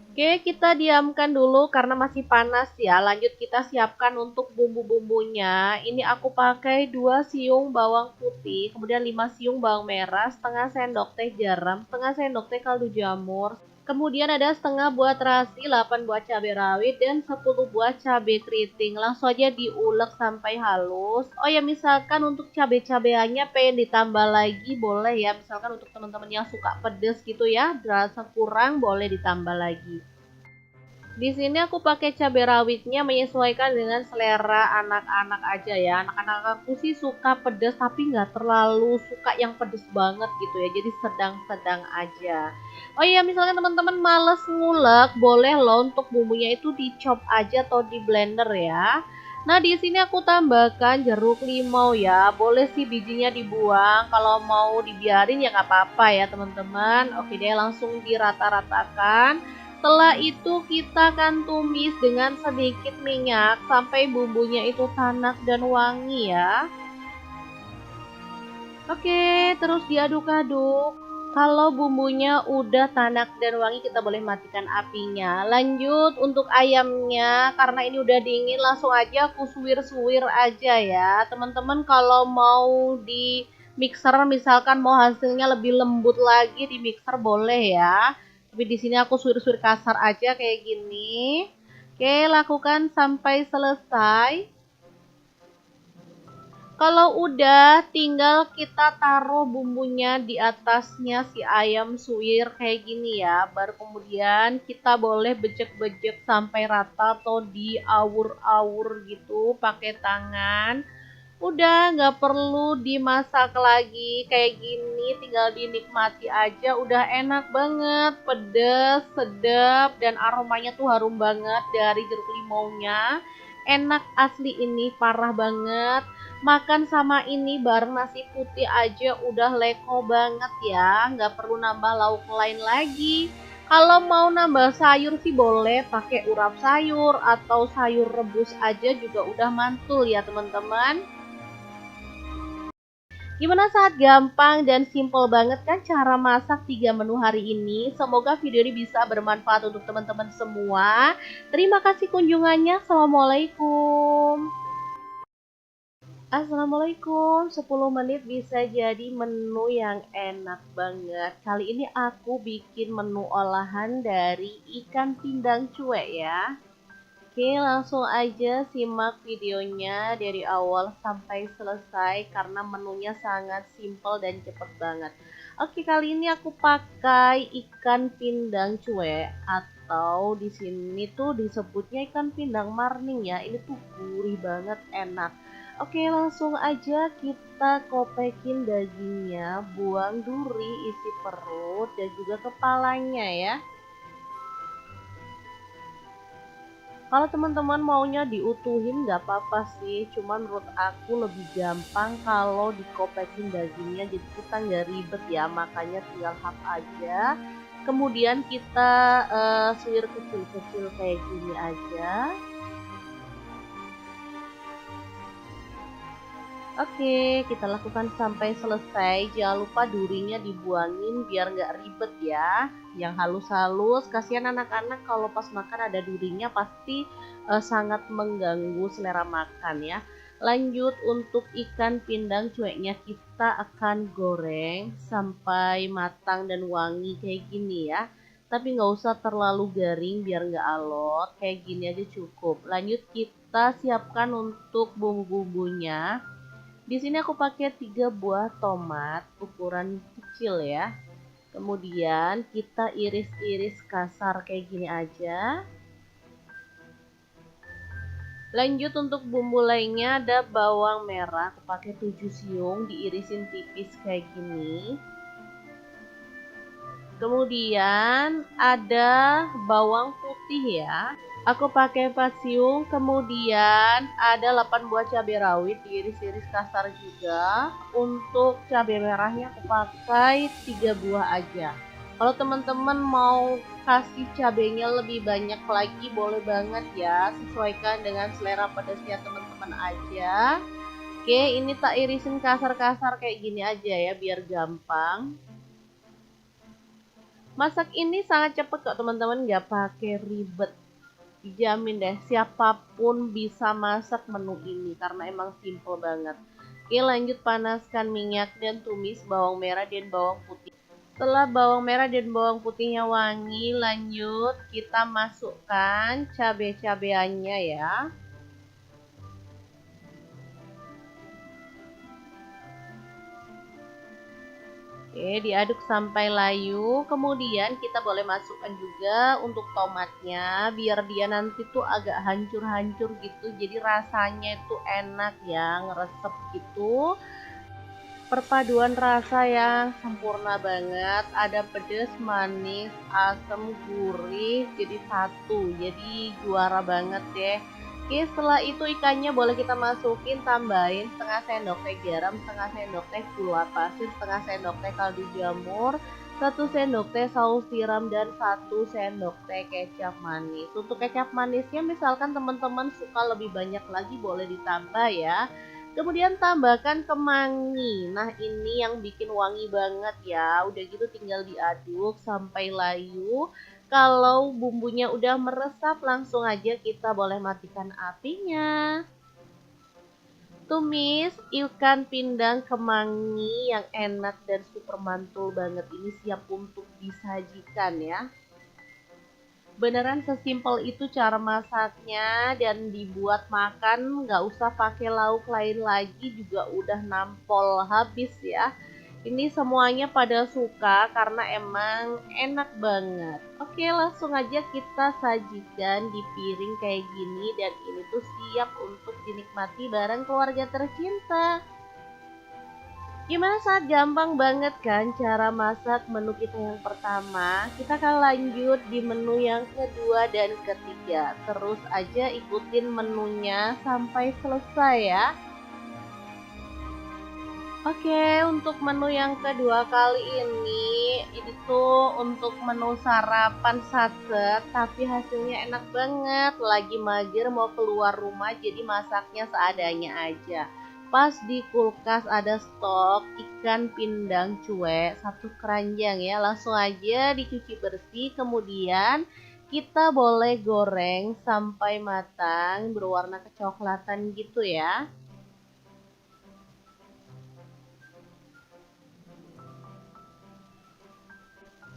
Oke, kita diamkan dulu karena masih panas ya. Lanjut kita siapkan untuk bumbu-bumbunya. Ini aku pakai 2 siung bawang putih, kemudian 5 siung bawang merah, 0,5 sendok teh garam, 0,5 sendok teh kaldu jamur. Kemudian ada setengah buah terasi, 8 buah cabai rawit, dan 10 buah cabai keriting. Langsung aja diulek sampai halus. Oh ya, misalkan untuk cabai-cabeannya pengen ditambah lagi boleh ya. Misalkan untuk teman-teman yang suka pedes gitu ya, rasa kurang boleh ditambah lagi. Di sini aku pakai cabai rawitnya menyesuaikan dengan selera anak-anak aja ya. Anak-anak aku sih suka pedas tapi nggak terlalu suka yang pedas banget gitu ya. Jadi sedang-sedang aja. Oh iya, misalnya teman-teman males ngulek, boleh loh untuk bumbunya itu dicop aja atau di blender ya. Nah, di sini aku tambahkan jeruk limau ya. Boleh sih bijinya dibuang. Kalau mau dibiarin ya nggak apa-apa ya teman-teman. Oke deh, langsung dirata-ratakan. Setelah itu kita akan tumis dengan sedikit minyak sampai bumbunya itu tanak dan wangi ya. Oke, terus diaduk-aduk. Kalau bumbunya udah tanak dan wangi, kita boleh matikan apinya. Lanjut untuk ayamnya, karena ini udah dingin, langsung aja aku suwir-suwir aja ya. Teman-teman kalau mau di mixer, misalkan mau hasilnya lebih lembut lagi di mixer boleh ya. Tapi di sini aku suwir-suwir kasar aja kayak gini. Oke, lakukan sampai selesai. Kalau udah, tinggal kita taruh bumbunya di atasnya si ayam suwir kayak gini ya. Baru kemudian kita boleh bejek-bejek sampai rata atau diawur-awur gitu pakai tangan. Udah nggak perlu dimasak lagi kayak gini, tinggal dinikmati aja. Udah enak banget, pedes, sedap, dan aromanya tuh harum banget dari jeruk limaunya. Enak asli ini, parah banget. Makan sama ini bareng nasi putih aja udah leko banget ya, nggak perlu nambah lauk lain lagi. Kalau mau nambah sayur sih boleh pakai urap sayur atau sayur rebus aja juga udah mantul ya teman-teman. Gimana, saat gampang dan simple banget kan cara masak 3 menu hari ini. Semoga video ini bisa bermanfaat untuk teman-teman semua. Terima kasih kunjungannya. Assalamualaikum. Assalamualaikum, 10 menit bisa jadi menu yang enak banget. Kali ini aku bikin menu olahan dari ikan pindang cuek ya. Oke, langsung aja simak videonya dari awal sampai selesai karena menunya sangat simple dan cepet banget. Oke, kali ini aku pakai ikan pindang cuek atau di sini tuh disebutnya ikan pindang marning ya. Ini tuh gurih banget, enak. Oke, langsung aja kita kopekin dagingnya, buang duri, isi perut dan juga kepalanya ya. Kalau teman-teman maunya diutuhin nggak apa-apa sih, cuman menurut aku lebih gampang kalau dikopekin dagingnya, jadi kita nggak ribet ya, makanya tinggal hap aja. Kemudian kita suwir kecil-kecil kayak gini aja. Oke, kita lakukan sampai selesai. Jangan lupa durinya dibuangin biar nggak ribet ya. Yang halus-halus, kasihan anak-anak kalau pas makan ada durinya pasti sangat mengganggu selera makan ya. Lanjut untuk ikan pindang cueknya kita akan goreng sampai matang dan wangi kayak gini ya. Tapi nggak usah terlalu garing biar nggak alot. Kayak gini aja cukup. Lanjut kita siapkan untuk bumbu-bumbunya. Di sini aku pakai 3 buah tomat ukuran kecil ya. Kemudian kita iris-iris kasar kayak gini aja. Lanjut untuk bumbu lainnya ada bawang merah, aku pakai 7 siung diirisin tipis kayak gini. Kemudian ada bawang putih ya. Aku pakai 4 siung, kemudian ada 8 buah cabai rawit diiris-iris kasar juga. Untuk cabai merahnya aku pakai 3 buah aja. Kalau teman-teman mau kasih cabainya lebih banyak lagi boleh banget ya, sesuaikan dengan selera pedasnya teman-teman aja. Oke, ini tak irisin kasar-kasar kayak gini aja ya biar gampang. Masak ini sangat cepet kok teman-teman, nggak pakai ribet. Dijamin deh siapapun bisa masak menu ini karena emang simple banget. Oke, lanjut panaskan minyak dan tumis bawang merah dan bawang putih. Setelah bawang merah dan bawang putihnya wangi, lanjut kita masukkan cabai-cabeannya ya. Oke, diaduk sampai layu. Kemudian kita boleh masukkan juga untuk tomatnya, biar dia nanti tuh agak hancur-hancur gitu. Jadi rasanya itu enak ya, ngeresep gitu. Perpaduan rasa yang sempurna banget. Ada pedas, manis, asam, gurih, jadi satu. Jadi juara banget deh. Oke, setelah itu ikannya boleh kita masukin, tambahin setengah sendok teh garam, setengah sendok teh gula pasir, setengah sendok teh kaldu jamur, 1 sendok teh saus tiram, dan 1 sendok teh kecap manis. Untuk kecap manisnya misalkan teman-teman suka lebih banyak lagi boleh ditambah ya. Kemudian tambahkan kemangi. Nah, ini yang bikin wangi banget ya. Udah gitu tinggal diaduk sampai layu. Kalau bumbunya udah meresap, langsung aja kita boleh matikan apinya. Tumis ikan pindang kemangi yang enak dan super mantul banget ini siap untuk disajikan ya. Beneran sesimpel itu cara masaknya, dan dibuat makan nggak usah pakai lauk lain lagi juga udah nampol habis ya. Ini semuanya pada suka karena emang enak banget. Oke, langsung aja kita sajikan di piring kayak gini, dan ini tuh siap untuk dinikmati bareng keluarga tercinta. Gimana, saat gampang banget kan cara masak menu kita yang pertama? Kita akan lanjut di menu yang kedua dan ketiga. Terus aja ikutin menunya sampai selesai ya. Oke, untuk menu yang kedua kali ini tuh untuk menu sarapan satset, tapi hasilnya enak banget. Lagi mager mau keluar rumah, jadi masaknya seadanya aja. Pas di kulkas ada stok ikan pindang cuek 1 keranjang ya, langsung aja dicuci bersih, kemudian kita boleh goreng sampai matang berwarna kecoklatan gitu ya.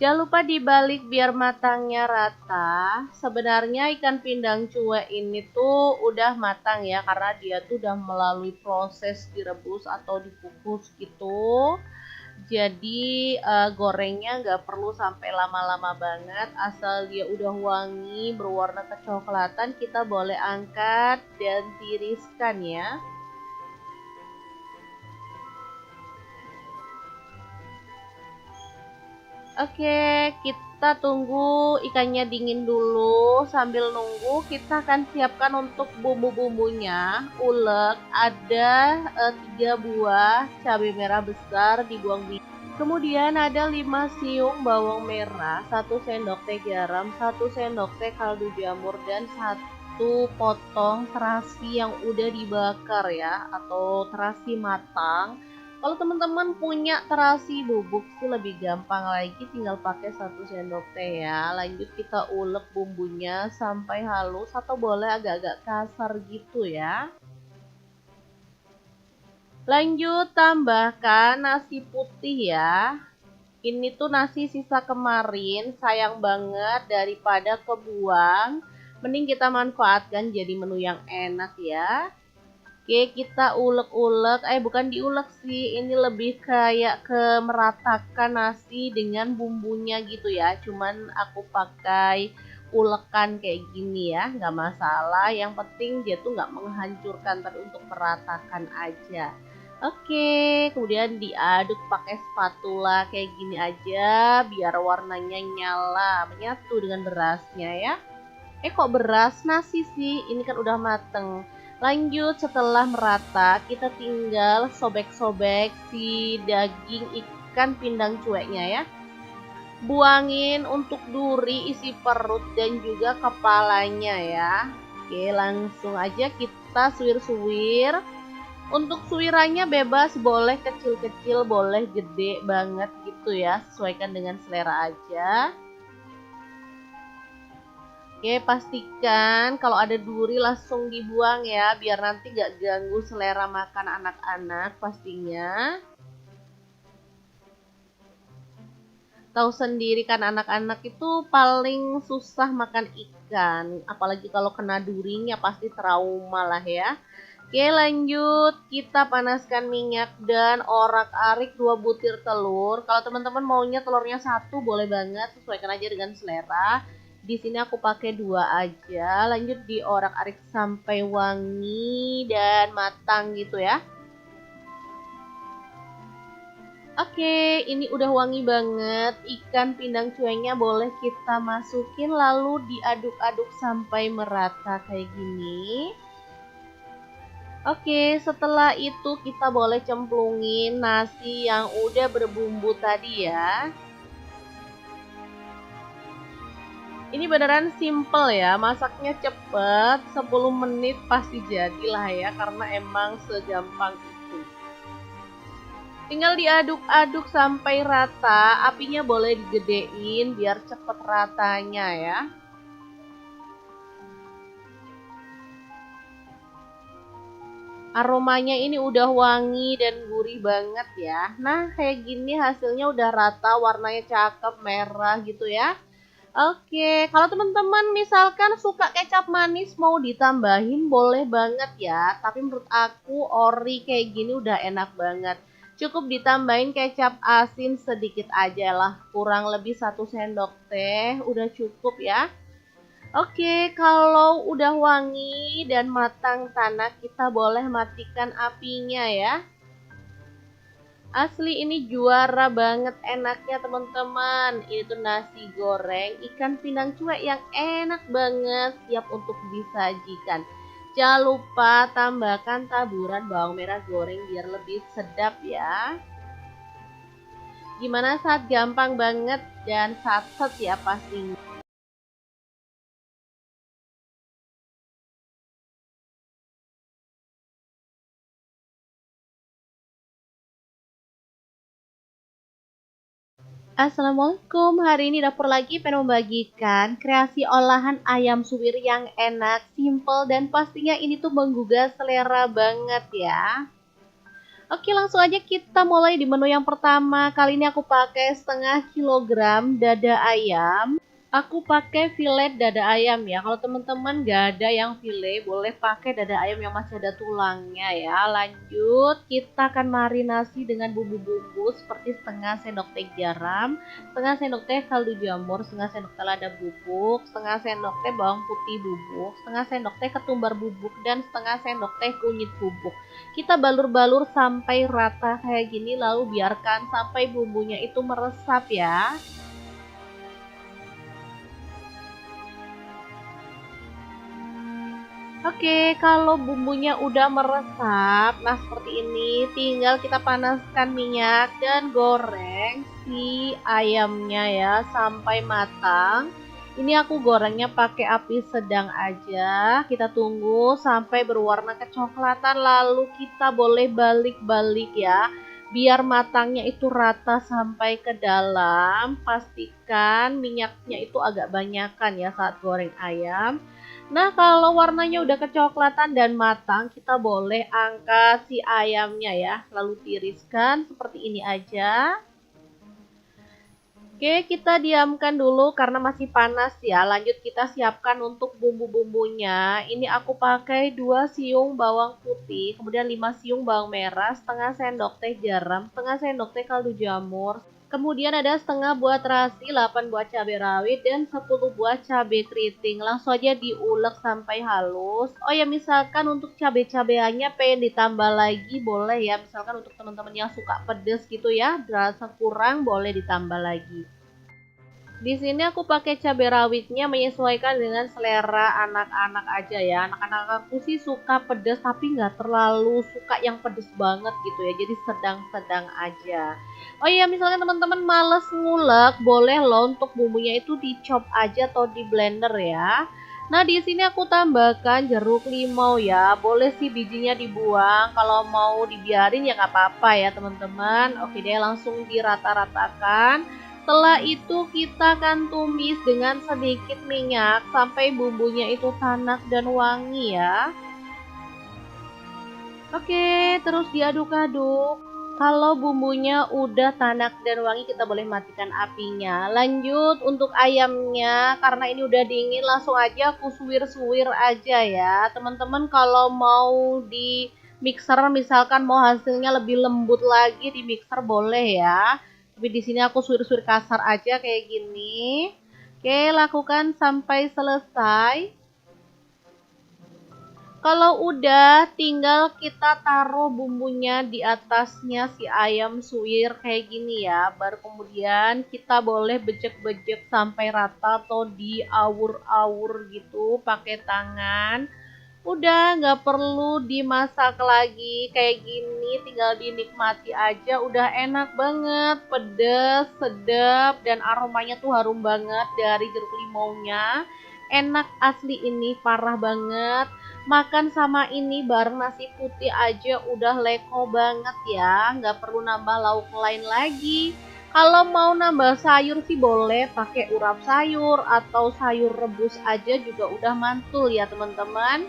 Jangan lupa dibalik biar matangnya rata. Sebenarnya ikan pindang cuek ini tuh udah matang ya, karena dia tuh udah melalui proses direbus atau dikukus gitu. Jadi gorengnya nggak perlu sampai lama-lama banget. Asal dia udah wangi berwarna kecoklatan, kita boleh angkat dan tiriskan ya. Oke, kita tunggu ikannya dingin dulu. Sambil nunggu, kita akan siapkan untuk bumbu-bumbunya. Ulek, ada 3 buah cabai merah besar dibuang biji. Kemudian ada 5 siung bawang merah, 1 sendok teh garam, 1 sendok teh kaldu jamur, dan 1 potong terasi yang udah dibakar ya, atau terasi matang. Kalau teman-teman punya terasi bubuk sih lebih gampang lagi, tinggal pakai 1 sendok teh ya. Lanjut kita ulek bumbunya sampai halus atau boleh agak-agak kasar gitu ya. Lanjut tambahkan nasi putih ya. Ini tuh nasi sisa kemarin, sayang banget daripada kebuang. Mending kita manfaatkan jadi menu yang enak ya. Oke, kita ulek-ulek, bukan diulek sih, ini lebih kayak ke meratakan nasi dengan bumbunya gitu ya. Cuman aku pakai ulekan kayak gini ya, nggak masalah. Yang penting dia tuh nggak menghancurkan, tapi untuk meratakan aja. Oke, kemudian diaduk pakai spatula kayak gini aja, biar warnanya nyala, menyatu dengan berasnya ya. Kok beras? Nasi sih, ini kan udah mateng. Lanjut, setelah merata, kita tinggal sobek-sobek si daging ikan pindang cueknya ya. Buangin untuk duri, isi perut, dan juga kepalanya ya. Oke, langsung aja kita suwir-suwir. Untuk suirannya bebas, boleh kecil-kecil, boleh gede banget gitu ya, sesuaikan dengan selera aja. Oke, pastikan kalau ada duri langsung dibuang ya, biar nanti gak ganggu selera makan anak-anak pastinya. Tahu sendiri kan anak-anak itu paling susah makan ikan, apalagi kalau kena durinya pasti trauma lah ya. Oke, lanjut. Kita panaskan minyak dan orak-arik 2 butir telur. Kalau teman-teman maunya telurnya satu boleh banget, sesuaikan aja dengan selera. Di sini aku pakai 2 aja. Lanjut diorak-arik sampai wangi dan matang gitu ya. Oke, ini udah wangi banget. Ikan pindang cueknya boleh kita masukin lalu diaduk-aduk sampai merata kayak gini. Oke, setelah itu kita boleh cemplungin nasi yang udah berbumbu tadi ya. Ini beneran simple ya, masaknya cepet, 10 menit pasti jadilah ya, karena emang segampang itu. Tinggal diaduk-aduk sampai rata, apinya boleh digedein biar cepet ratanya ya. Aromanya ini udah wangi dan gurih banget ya. Nah, kayak gini hasilnya udah rata, warnanya cakep, merah gitu ya. Oke, kalau teman-teman misalkan suka kecap manis mau ditambahin boleh banget ya. Tapi menurut aku ori kayak gini udah enak banget. Cukup ditambahin kecap asin sedikit aja lah. Kurang lebih 1 sendok teh udah cukup ya. Oke, kalau udah wangi dan matang tanah kita boleh matikan apinya ya. Asli ini juara banget enaknya teman-teman. Ini tuh nasi goreng ikan pindang cuek yang enak banget, siap untuk disajikan. Jangan lupa tambahkan taburan bawang merah goreng biar lebih sedap ya. Gimana saat gampang banget dan satset ya pastinya. Assalamualaikum, hari ini dapur lagi pengen membagikan kreasi olahan ayam suwir yang enak, simple, dan pastinya ini tuh menggugah selera banget ya. Oke, langsung aja kita mulai di menu yang pertama. Kali ini aku pakai 0,5 kilogram dada ayam. Aku pakai filet dada ayam ya. Kalau teman-teman gak ada yang filet, boleh pakai dada ayam yang masih ada tulangnya ya. Lanjut, kita akan marinasi dengan bumbu-bumbu seperti 0,5 sendok teh garam, 0,5 sendok teh kaldu jamur, 0,5 sendok teh lada bubuk, 0,5 sendok teh bawang putih bubuk, 0,5 sendok teh ketumbar bubuk, dan 0,5 sendok teh kunyit bubuk. Kita balur-balur sampai rata kayak gini, lalu biarkan sampai bumbunya itu meresap ya. Oke, kalau bumbunya udah meresap, nah seperti ini, tinggal kita panaskan minyak dan goreng si ayamnya ya sampai matang. Ini aku gorengnya pakai api sedang aja. Kita tunggu sampai berwarna kecoklatan, lalu kita boleh balik-balik ya. Biar matangnya itu rata sampai ke dalam. Pastikan minyaknya itu agak banyakan ya saat goreng ayam. Nah, kalau warnanya udah kecoklatan dan matang, kita boleh angkat si ayamnya ya. Lalu tiriskan seperti ini aja. Oke, kita diamkan dulu karena masih panas ya. Lanjut kita siapkan untuk bumbu-bumbunya. Ini aku pakai 2 siung bawang putih, kemudian 5 siung bawang merah, 0,5 sendok teh garam, 0,5 sendok teh kaldu jamur. Kemudian ada setengah buah terasi, 8 buah cabai rawit, dan 10 buah cabai keriting. Langsung aja diulek sampai halus. Oh ya, misalkan untuk cabai-cabeannya pengen ditambah lagi boleh ya. Misalkan untuk teman-teman yang suka pedes gitu ya, rasa kurang boleh ditambah lagi. Di sini aku pakai cabai rawitnya menyesuaikan dengan selera anak-anak aja ya. Anak-anak aku sih suka pedas tapi nggak terlalu suka yang pedes banget gitu ya. Jadi sedang-sedang aja. Oh iya, misalnya teman-teman males ngulek, boleh loh untuk bumbunya itu dicop aja atau di blender ya. Nah, di sini aku tambahkan jeruk limau ya. Boleh sih bijinya dibuang. Kalau mau dibiarin ya nggak apa-apa ya teman-teman. Oke deh, langsung dirata-ratakan. Setelah itu kita akan tumis dengan sedikit minyak sampai bumbunya itu tanak dan wangi ya. Oke, terus diaduk-aduk. Kalau bumbunya udah tanak dan wangi, kita boleh matikan apinya. Lanjut untuk ayamnya, karena ini udah dingin, langsung aja aku suwir-suwir aja ya. Teman-teman kalau mau di mixer, misalkan mau hasilnya lebih lembut lagi di mixer boleh ya. Tapi di sini aku suwir-suwir kasar aja kayak gini. Oke, lakukan sampai selesai. Kalau udah, tinggal kita taruh bumbunya di atasnya si ayam suwir kayak gini ya. Baru kemudian kita boleh bejek-bejek sampai rata atau diawur-awur gitu pakai tangan. Udah nggak perlu dimasak lagi kayak gini, tinggal dinikmati aja. Udah enak banget, pedes, sedap, dan aromanya tuh harum banget dari jeruk limaunya. Enak asli ini, parah banget. Makan sama ini bareng nasi putih aja udah leko banget ya, nggak perlu nambah lauk lain lagi. Kalau mau nambah sayur sih boleh pakai urap sayur atau sayur rebus aja juga udah mantul ya teman-teman.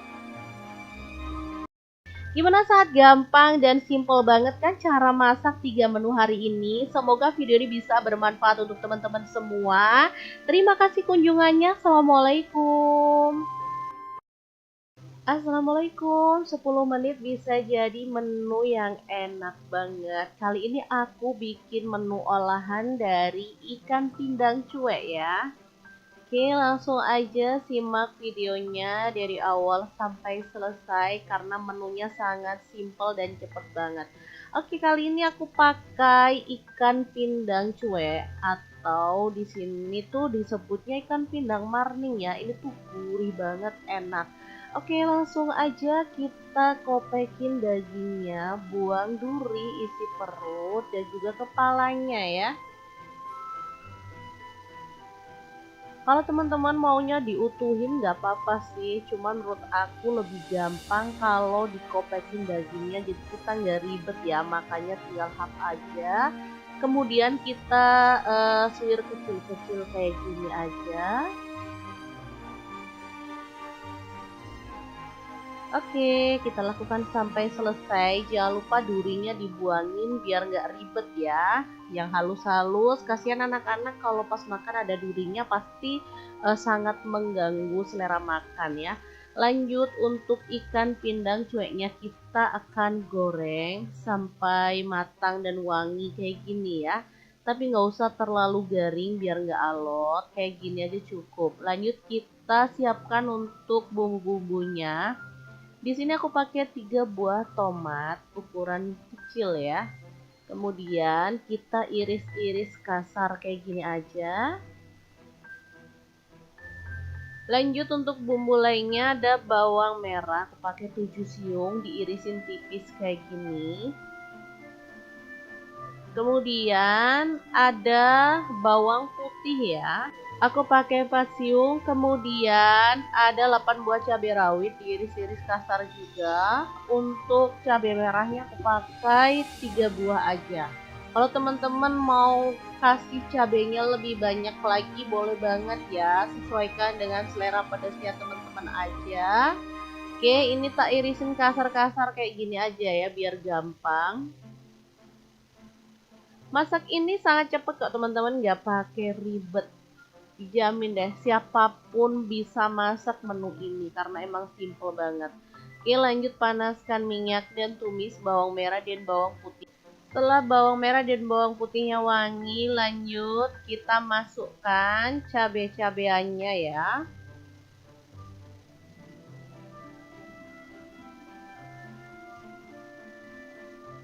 Gimana, saat gampang dan simple banget kan cara masak 3 menu hari ini. Semoga video ini bisa bermanfaat untuk teman-teman semua. Terima kasih kunjungannya. Assalamualaikum. Assalamualaikum, 10 menit bisa jadi menu yang enak banget. Kali ini aku bikin menu olahan dari ikan pindang cuek ya. Oke, langsung aja simak videonya dari awal sampai selesai karena menunya sangat simple dan cepet banget. Oke, kali ini aku pakai ikan pindang cuek atau di sini tuh disebutnya ikan pindang marning ya. Ini tuh gurih banget, enak. Oke, langsung aja kita kopekin dagingnya, buang duri, isi perut, dan juga kepalanya ya. Kalau teman-teman maunya diutuhin nggak apa-apa sih, cuman menurut aku lebih gampang kalau dikopekin dagingnya, jadi kita nggak ribet ya, makanya tinggal hap aja. Kemudian kita suwir kecil-kecil kayak gini aja. Oke, kita lakukan sampai selesai. Jangan lupa durinya dibuangin biar nggak ribet ya. Yang halus-halus, kasihan anak-anak kalau pas makan ada durinya pasti sangat mengganggu selera makan ya. Lanjut untuk ikan pindang cueknya kita akan goreng sampai matang dan wangi kayak gini ya. Tapi nggak usah terlalu garing biar nggak alot. Kayak gini aja cukup. Lanjut kita siapkan untuk bumbu-bumbunya. Di sini aku pakai 3 buah tomat ukuran kecil ya. Kemudian kita iris-iris kasar kayak gini aja. Lanjut untuk bumbu lainnya ada bawang merah, aku pakai 7 siung diirisin tipis kayak gini. Kemudian ada bawang putih ya. Aku pakai 4 siung, kemudian ada 8 buah cabai rawit diiris-iris kasar juga. Untuk cabai merahnya aku pakai 3 buah aja. Kalau teman-teman mau kasih cabainya lebih banyak lagi boleh banget ya, sesuaikan dengan selera pedasnya teman-teman aja. Oke, ini tak irisin kasar-kasar kayak gini aja ya biar gampang. Masak ini sangat cepet kok teman-teman, nggak pakai ribet. Dijamin deh siapapun bisa masak menu ini karena emang simple banget. Oke, lanjut panaskan minyak dan tumis bawang merah dan bawang putih. Setelah bawang merah dan bawang putihnya wangi, lanjut kita masukkan cabai-cabeannya ya.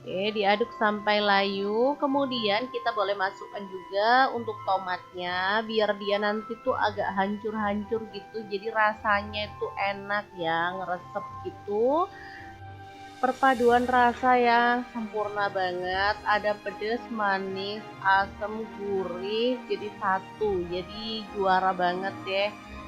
Oke, diaduk sampai layu. Kemudian kita boleh masukkan juga untuk tomatnya, biar dia nanti tuh agak hancur-hancur gitu. Jadi rasanya itu enak ya, ngeresep gitu. Perpaduan rasa yang sempurna banget. Ada pedas, manis, asam, gurih, jadi satu. Jadi juara banget deh.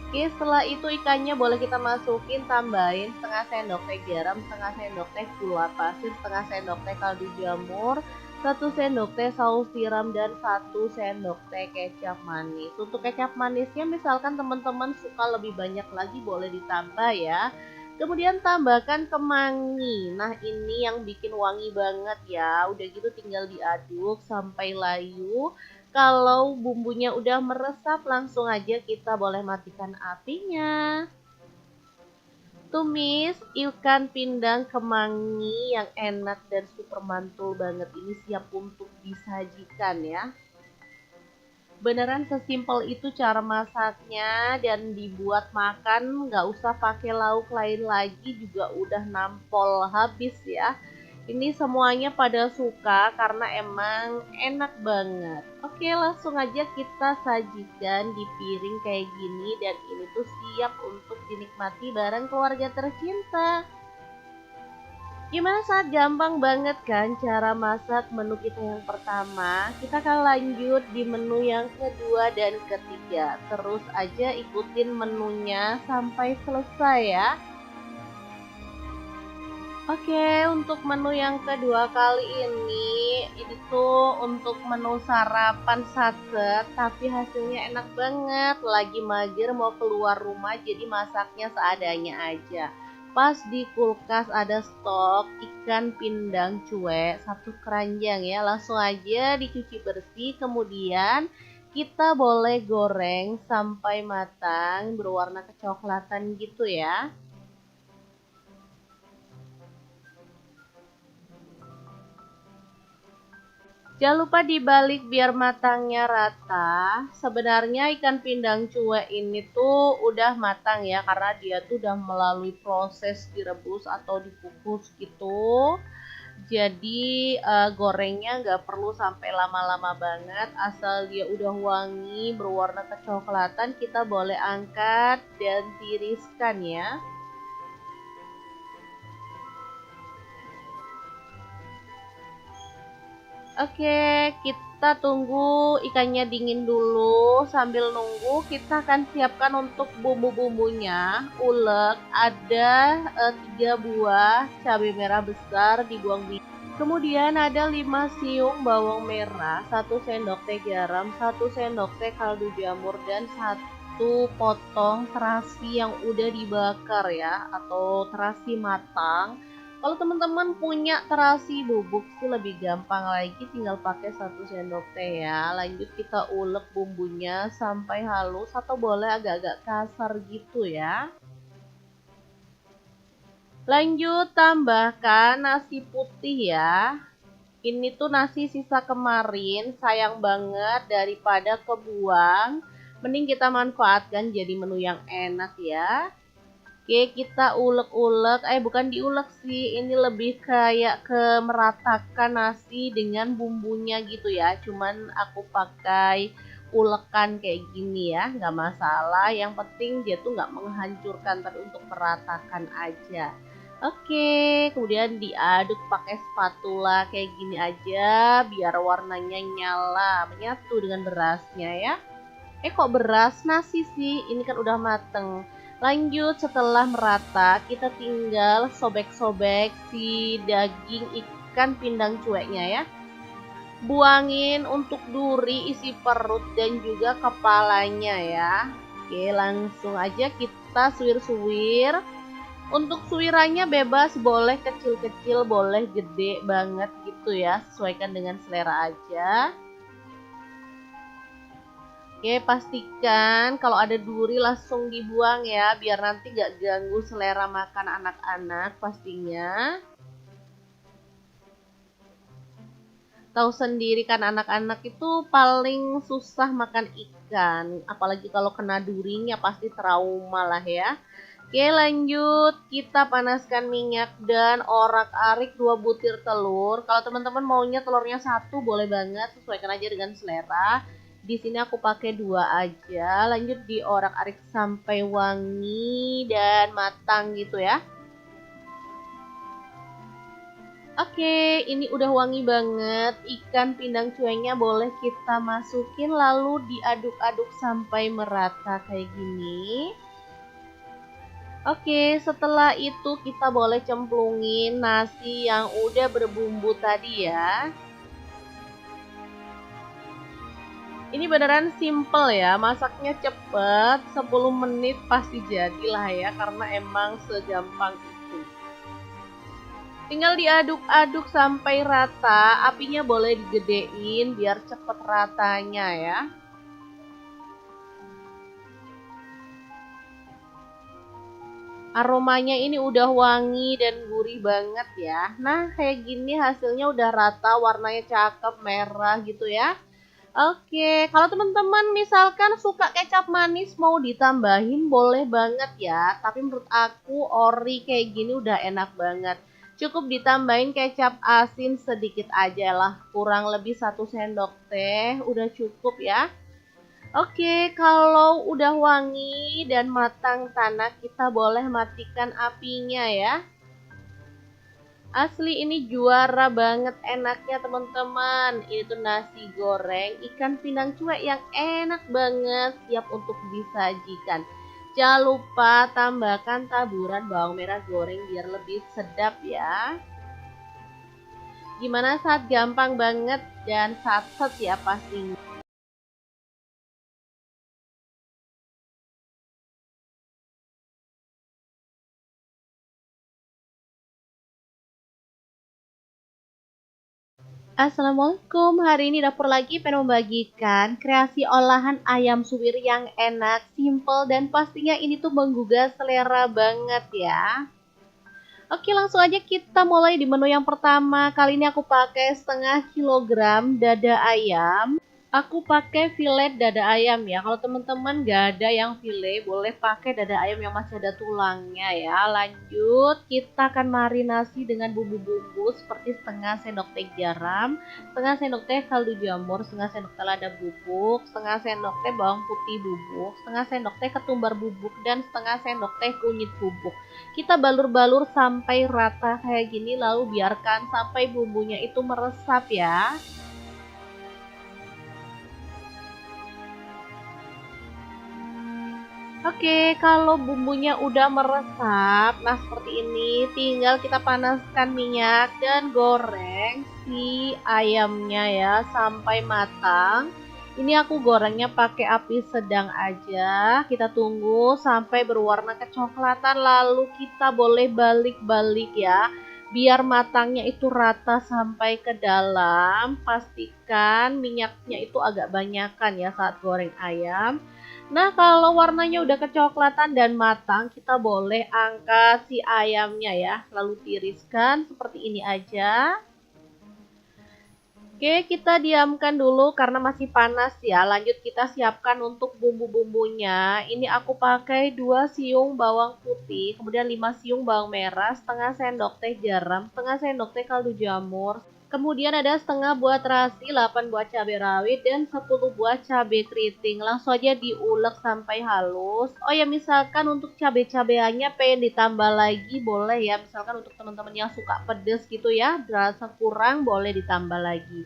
Oke, setelah itu ikannya boleh kita masukin, tambahin setengah sendok teh garam, setengah sendok teh gula pasir, setengah sendok teh kaldu jamur, 1 sendok teh saus tiram, dan 1 sendok teh kecap manis. Untuk kecap manisnya misalkan teman-teman suka lebih banyak lagi boleh ditambah ya. Kemudian tambahkan kemangi. Nah, ini yang bikin wangi banget ya. Udah gitu tinggal diaduk sampai layu. Kalau bumbunya udah meresap, langsung aja kita boleh matikan apinya. Tumis ikan pindang kemangi yang enak dan super mantul banget ini siap untuk disajikan ya. Beneran sesimpel itu cara masaknya dan dibuat makan nggak usah pakai lauk lain lagi juga udah nampol habis ya. Ini semuanya pada suka karena emang enak banget. Oke, langsung aja kita sajikan di piring kayak gini dan ini tuh siap untuk dinikmati bareng keluarga tercinta. Gimana saat gampang banget kan cara masak menu kita yang pertama. Kita akan lanjut di menu yang kedua dan ketiga. Terus aja ikutin menunya sampai selesai ya. Oke, untuk menu yang kedua kali ini tuh untuk menu sarapan satset, tapi hasilnya enak banget. Lagi mager mau keluar rumah, jadi masaknya seadanya aja. Pas di kulkas ada stok ikan pindang cuek, satu keranjang ya. Langsung aja dicuci bersih, kemudian kita boleh goreng sampai matang, berwarna kecoklatan gitu ya. Jangan lupa dibalik biar matangnya rata. Sebenarnya ikan pindang cuek ini tuh udah matang ya, karena dia tuh udah melalui proses direbus atau dikukus gitu. Jadi gorengnya nggak perlu sampai lama-lama banget, asal dia udah wangi berwarna kecoklatan kita boleh angkat dan tiriskan ya. Oke, kita tunggu ikannya dingin dulu. Sambil nunggu, kita akan siapkan untuk bumbu-bumbunya. Ulek, ada 3 buah cabai merah besar dibuang biji. Kemudian ada 5 siung bawang merah, 1 sendok teh garam, 1 sendok teh kaldu jamur, dan 1 potong terasi yang udah dibakar ya, atau terasi matang. Kalau teman-teman punya terasi bubuk sih lebih gampang lagi, tinggal pakai 1 sendok teh ya. Lanjut kita ulek bumbunya sampai halus atau boleh agak-agak kasar gitu ya. Lanjut tambahkan nasi putih ya. Ini tuh nasi sisa kemarin, sayang banget daripada kebuang. Mending kita manfaatkan jadi menu yang enak ya. Oke, kita ulek-ulek, bukan diulek sih, ini lebih kayak ke meratakan nasi dengan bumbunya gitu ya. Cuman aku pakai ulekan kayak gini ya, nggak masalah. Yang penting dia tuh nggak menghancurkan, tapi untuk meratakan aja. Oke, kemudian diaduk pakai spatula kayak gini aja, biar warnanya nyala, menyatu dengan berasnya ya. Kok beras nasi sih? Ini kan udah mateng. Lanjut setelah merata, kita tinggal sobek-sobek si daging ikan pindang cueknya ya. Buangin untuk duri, isi perut, dan juga kepalanya ya. Oke, langsung aja kita suwir-suwir. Untuk suwirannya bebas, boleh kecil-kecil, boleh gede banget gitu ya. Sesuaikan dengan selera aja. Oke, pastikan kalau ada duri langsung dibuang ya, biar nanti gak ganggu selera makan anak-anak pastinya. Tahu sendiri kan anak-anak itu paling susah makan ikan, apalagi kalau kena durinya pasti trauma lah ya. Oke, lanjut kita panaskan minyak dan orak-arik 2 butir telur. Kalau teman-teman maunya telurnya 1 boleh banget, sesuaikan aja dengan selera. Di sini aku pakai 2 aja. Lanjut diorak-arik sampai wangi dan matang gitu ya. Oke, ini udah wangi banget. Ikan pindang cueknya boleh kita masukin lalu diaduk-aduk sampai merata kayak gini. Oke, setelah itu kita boleh cemplungin nasi yang udah berbumbu tadi ya. Ini beneran simple ya, masaknya cepet, 10 menit pasti jadilah ya, karena emang segampang itu. Tinggal diaduk-aduk sampai rata, apinya boleh digedein biar cepet ratanya ya. Aromanya ini udah wangi dan gurih banget ya. Nah, kayak gini hasilnya udah rata, warnanya cakep, merah gitu ya. Oke, kalau teman-teman misalkan suka kecap manis mau ditambahin boleh banget ya. Tapi menurut aku ori kayak gini udah enak banget. Cukup ditambahin kecap asin sedikit aja lah. Kurang lebih 1 sendok teh udah cukup ya. Oke, kalau udah wangi dan matang tanah kita boleh matikan apinya ya. Asli ini juara banget enaknya teman-teman. Ini tuh nasi goreng ikan pindang cuek yang enak banget, siap untuk disajikan. Jangan lupa tambahkan taburan bawang merah goreng biar lebih sedap ya. Gimana saat gampang banget dan satset ya pastinya. Assalamualaikum, hari ini dapur lagi pengen membagikan kreasi olahan ayam suwir yang enak, simple, dan pastinya ini tuh menggugah selera banget ya. Oke, langsung aja kita mulai di menu yang pertama. Kali ini aku pakai 0,5 kilogram dada ayam. Aku pakai filet dada ayam ya. Kalau teman-teman gak ada yang filet, boleh pakai dada ayam yang masih ada tulangnya ya. Lanjut, kita akan marinasi dengan bumbu-bumbu seperti 0,5 sendok teh garam, 0,5 sendok teh kaldu jamur, 0,5 sendok teh lada bubuk, 0,5 sendok teh bawang putih bubuk, 0,5 sendok teh ketumbar bubuk, dan 0,5 sendok teh kunyit bubuk. Kita balur-balur sampai rata kayak gini, lalu biarkan sampai bumbunya itu meresap ya. Oke, kalau bumbunya udah meresap, nah seperti ini, tinggal kita panaskan minyak dan goreng si ayamnya ya sampai matang. Ini aku gorengnya pakai api sedang aja. Kita tunggu sampai berwarna kecoklatan, lalu kita boleh balik-balik ya. Biar matangnya itu rata sampai ke dalam. Pastikan minyaknya itu agak banyakan ya saat goreng ayam. Nah, kalau warnanya udah kecoklatan dan matang, kita boleh angkat si ayamnya ya. Lalu tiriskan seperti ini aja. Oke, kita diamkan dulu karena masih panas ya. Lanjut kita siapkan untuk bumbu-bumbunya. Ini aku pakai 2 siung bawang putih, kemudian 5 siung bawang merah, 0,5 sendok teh garam, 0,5 sendok teh kaldu jamur. Kemudian ada setengah buah terasi, 8 buah cabai rawit, dan 10 buah cabai keriting. Langsung aja diulek sampai halus. Oh ya, misalkan untuk cabai-cabeannya pengen ditambah lagi boleh ya. Misalkan untuk teman-teman yang suka pedes gitu ya, rasa kurang boleh ditambah lagi.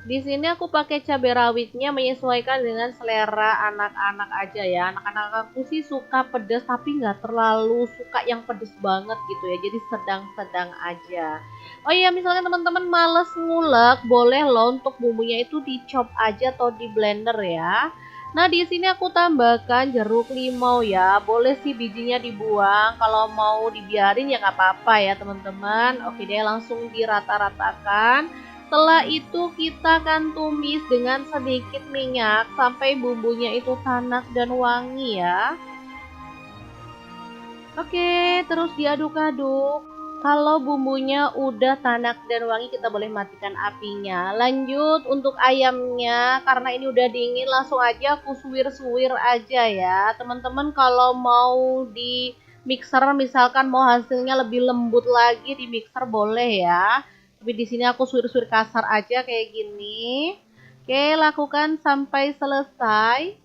Di sini aku pakai cabai rawitnya menyesuaikan dengan selera anak-anak aja ya. Anak-anak aku sih suka pedas tapi nggak terlalu suka yang pedes banget gitu ya. Jadi sedang-sedang aja. Oh iya, misalnya teman-teman males ngulek, boleh loh untuk bumbunya itu dicop aja atau di blender ya. Nah, di sini aku tambahkan jeruk limau ya. Boleh sih bijinya dibuang. Kalau mau dibiarin ya nggak apa-apa ya teman-teman. Oke deh, langsung dirata-ratakan. Setelah itu kita akan tumis dengan sedikit minyak sampai bumbunya itu tanak dan wangi ya. Oke, terus diaduk-aduk. Kalau bumbunya udah tanak dan wangi, kita boleh matikan apinya. Lanjut untuk ayamnya, karena ini udah dingin, langsung aja aku suwir-suwir aja ya. Teman-teman kalau mau di mixer, misalkan mau hasilnya lebih lembut lagi di mixer boleh ya. Tapi di sini aku suwir-suwir kasar aja kayak gini. Oke, lakukan sampai selesai.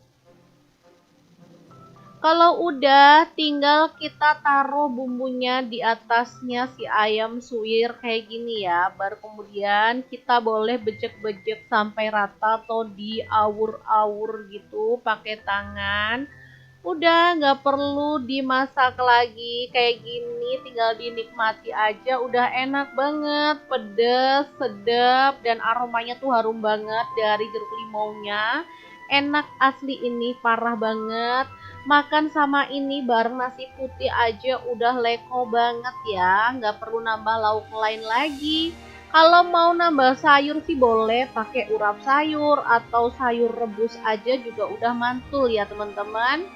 Kalau udah, tinggal kita taruh bumbunya di atasnya si ayam suwir kayak gini ya. Baru kemudian kita boleh bejek-bejek sampai rata atau diawur-awur gitu pakai tangan. Udah nggak perlu dimasak lagi kayak gini, tinggal dinikmati aja udah enak banget, pedes, sedap, dan aromanya tuh harum banget dari jeruk limaunya. Enak asli ini, parah banget. Makan sama ini bareng nasi putih aja udah leko banget ya, nggak perlu nambah lauk lain lagi. Kalau mau nambah sayur sih boleh pakai urap sayur atau sayur rebus aja juga udah mantul ya teman-teman.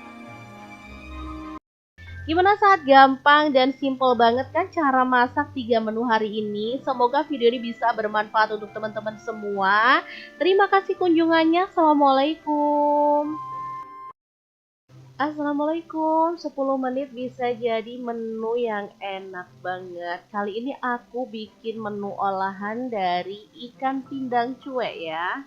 Gimana, saat gampang dan simple banget kan cara masak 3 menu hari ini? Semoga video ini bisa bermanfaat untuk teman-teman semua. Terima kasih kunjungannya. Assalamualaikum. Assalamualaikum. 10 menit bisa jadi menu yang enak banget. Kali ini aku bikin menu olahan dari ikan pindang cuek ya.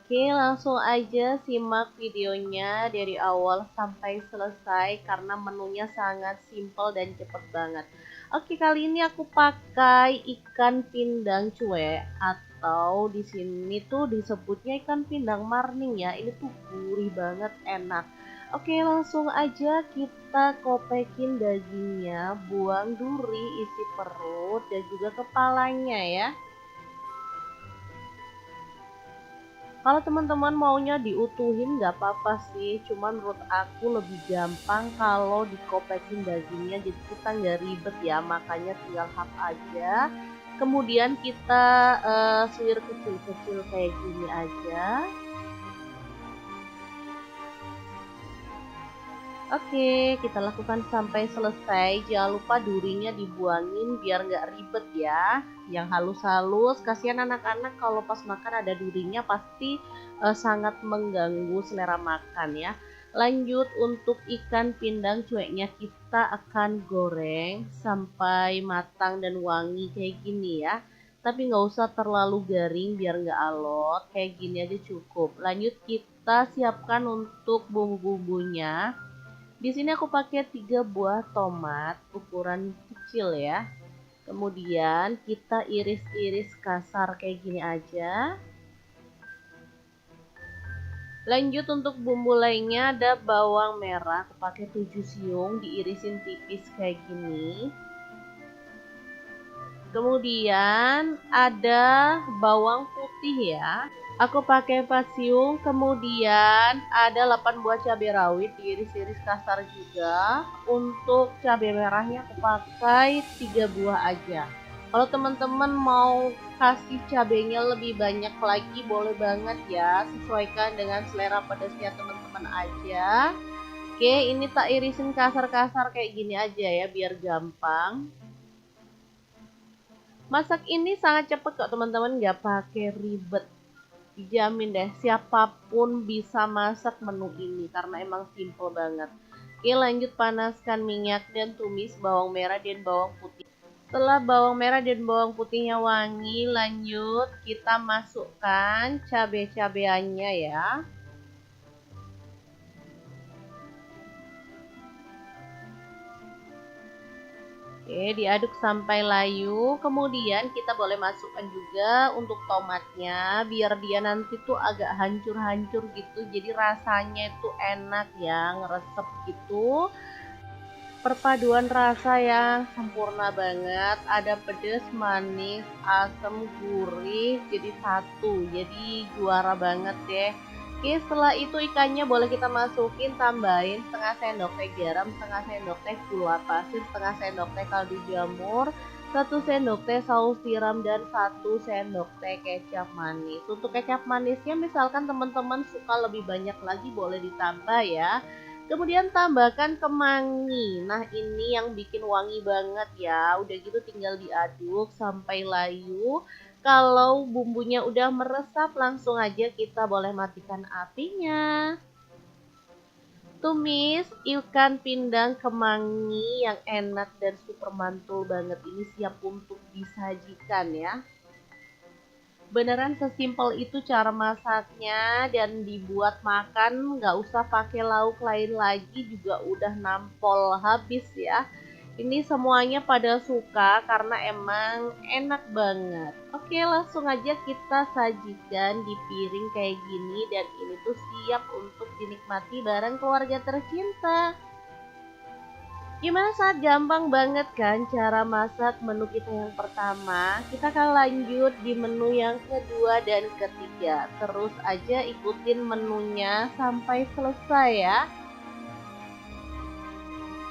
Oke, langsung aja simak videonya dari awal sampai selesai karena menunya sangat simple dan cepet banget. Oke, kali ini aku pakai ikan pindang cuek atau di sini tuh disebutnya ikan pindang marning ya. Ini tuh gurih banget, enak. Oke, langsung aja kita kopekin dagingnya, buang duri, isi perut dan juga kepalanya ya. Kalau teman-teman maunya diutuhin nggak apa-apa sih, cuman menurut aku lebih gampang kalau dikopekin dagingnya, jadi kita nggak ribet ya, makanya tinggal hap aja. Kemudian kita suwir kecil-kecil kayak gini aja. Oke, kita lakukan sampai selesai. Jangan lupa durinya dibuangin biar nggak ribet ya. Yang halus-halus, kasihan anak-anak kalau pas makan ada durinya pasti sangat mengganggu selera makan ya. Lanjut untuk ikan pindang cueknya kita akan goreng sampai matang dan wangi kayak gini ya. Tapi nggak usah terlalu garing biar nggak alot, kayak gini aja cukup. Lanjut kita siapkan untuk bumbu-bumbunya. Di sini aku pakai 3 buah tomat ukuran kecil ya. Kemudian kita iris-iris kasar kayak gini aja. Lanjut untuk bumbu lainnya ada bawang merah, aku pakai 7 siung diirisin tipis kayak gini. Kemudian ada bawang putih ya. Aku pakai 4 siung, kemudian ada 8 buah cabai rawit diiris-iris kasar juga. Untuk cabai merahnya aku pakai 3 buah aja. Kalau teman-teman mau kasih cabainya lebih banyak lagi boleh banget ya, sesuaikan dengan selera pedasnya teman-teman aja. Oke, ini tak irisin kasar-kasar kayak gini aja ya biar gampang. Masak ini sangat cepet kok teman-teman, nggak pakai ribet. Dijamin deh siapapun bisa masak menu ini karena emang simple banget. Oke, lanjut panaskan minyak dan tumis bawang merah dan bawang putih. Setelah bawang merah dan bawang putihnya wangi, lanjut kita masukkan cabai-cabeannya ya. Oke, diaduk sampai layu. Kemudian kita boleh masukkan juga untuk tomatnya biar dia nanti tuh agak hancur-hancur gitu. Jadi rasanya itu enak ya, ngeresep gitu. Perpaduan rasa yang sempurna banget. Ada pedas, manis, asam, gurih jadi satu. Jadi juara banget deh. Oke, setelah itu ikannya boleh kita masukin, tambahin setengah sendok teh garam, setengah sendok teh gula pasir, setengah sendok teh kaldu jamur, 1 sendok teh saus tiram, dan 1 sendok teh kecap manis. Untuk kecap manisnya misalkan teman-teman suka lebih banyak lagi boleh ditambah ya. Kemudian tambahkan kemangi. Nah, ini yang bikin wangi banget ya. Udah gitu tinggal diaduk sampai layu. Kalau bumbunya udah meresap, langsung aja kita boleh matikan apinya. Tumis ikan pindang kemangi yang enak dan super mantul banget ini siap untuk disajikan ya. Beneran sesimpel itu cara masaknya dan dibuat makan nggak usah pakai lauk lain lagi juga udah nampol habis ya. Ini semuanya pada suka karena emang enak banget. Oke, langsung aja kita sajikan di piring kayak gini dan ini tuh siap untuk dinikmati bareng keluarga tercinta. Gimana saat gampang banget kan cara masak menu kita yang pertama? Kita akan lanjut di menu yang kedua dan ketiga. Terus aja ikutin menunya sampai selesai ya.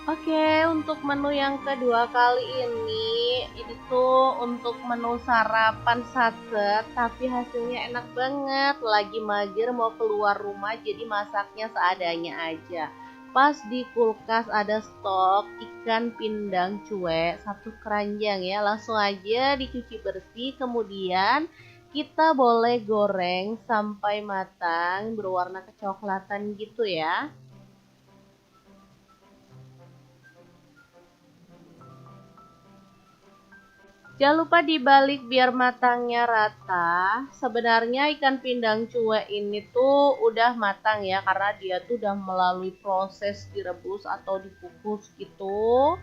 Oke, untuk menu yang kedua kali ini tuh untuk menu sarapan satset, tapi hasilnya enak banget. Lagi mager mau keluar rumah, jadi masaknya seadanya aja. Pas di kulkas ada stok ikan pindang cuek, satu keranjang ya. Langsung aja dicuci bersih, kemudian kita boleh goreng sampai matang, berwarna kecoklatan gitu ya. Jangan lupa dibalik biar matangnya rata. Sebenarnya ikan pindang cuek ini tuh udah matang ya, karena dia tuh udah melalui proses direbus atau dikukus gitu.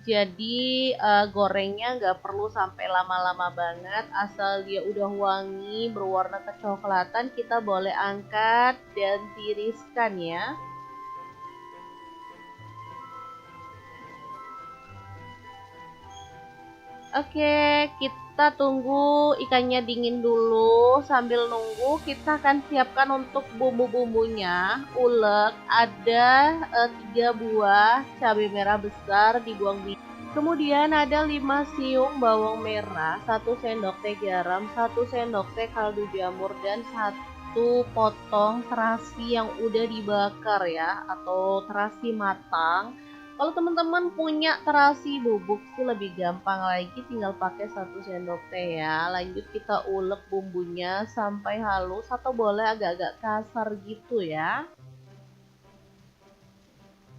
Jadi gorengnya nggak perlu sampai lama-lama banget. Asal dia udah wangi berwarna kecoklatan, kita boleh angkat dan tiriskan ya. Oke, kita tunggu ikannya dingin dulu. Sambil nunggu, kita akan siapkan untuk bumbu-bumbunya. Ulek, ada 3 buah cabai merah besar dibuang biji. Kemudian ada 5 siung bawang merah, 1 sendok teh garam, 1 sendok teh kaldu jamur, dan 1 potong terasi yang udah dibakar ya, atau terasi matang. Kalau teman-teman punya terasi bubuk sih lebih gampang lagi, tinggal pakai 1 sendok teh ya. Lanjut kita ulek bumbunya sampai halus atau boleh agak-agak kasar gitu ya.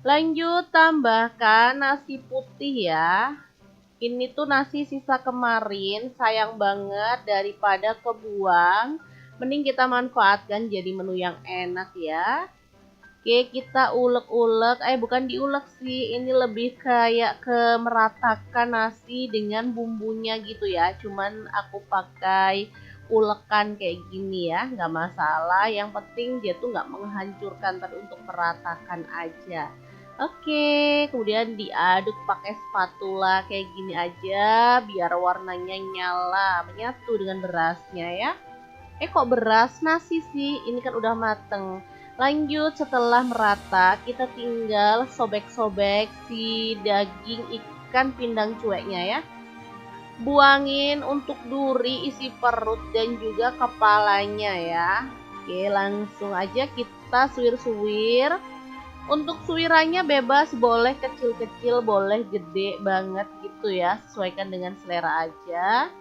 Lanjut tambahkan nasi putih ya. Ini tuh nasi sisa kemarin, sayang banget daripada kebuang. Mending kita manfaatkan jadi menu yang enak ya. Oke, kita ulek-ulek, bukan diulek sih, ini lebih kayak ke meratakan nasi dengan bumbunya gitu ya. Cuman aku pakai ulekan kayak gini ya, nggak masalah. Yang penting dia tuh nggak menghancurkan, tapi untuk meratakan aja. Oke, kemudian diaduk pakai spatula kayak gini aja, biar warnanya nyala, menyatu dengan berasnya ya. Kok beras nasi sih? Ini kan udah mateng. Lanjut setelah merata, kita tinggal sobek-sobek si daging ikan pindang cueknya ya. Buangin untuk duri, isi perut, dan juga kepalanya ya. Oke, langsung aja kita suwir-suwir. Untuk suwirannya bebas, boleh kecil-kecil, boleh gede banget gitu ya. Sesuaikan dengan selera aja.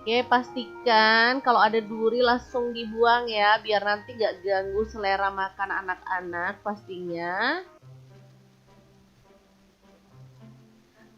Oke, pastikan kalau ada duri langsung dibuang ya, biar nanti gak ganggu selera makan anak-anak pastinya.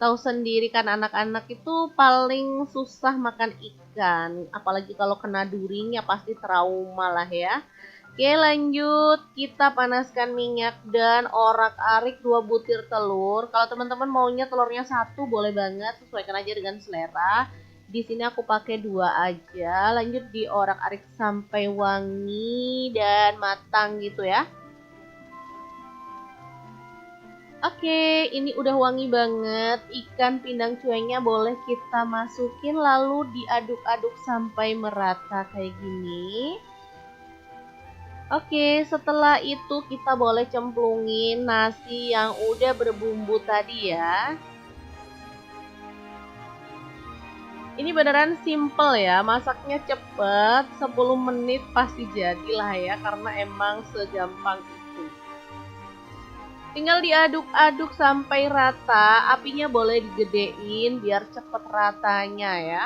Tahu sendiri kan anak-anak itu paling susah makan ikan, apalagi kalau kena durinya pasti trauma lah ya. Oke, lanjut kita panaskan minyak dan orak-arik 2 butir telur. Kalau teman-teman maunya telurnya 1 boleh banget, sesuaikan aja dengan selera. Di sini aku pakai 2 aja. Lanjut diorak-arik sampai wangi dan matang gitu ya. Oke, ini udah wangi banget. Ikan pindang cueknya boleh kita masukin lalu diaduk-aduk sampai merata kayak gini. Oke, setelah itu kita boleh cemplungin nasi yang udah berbumbu tadi ya. Ini beneran simple ya, masaknya cepet, 10 menit pasti jadilah ya, karena emang segampang itu. Tinggal diaduk-aduk sampai rata, apinya boleh digedein biar cepet ratanya ya.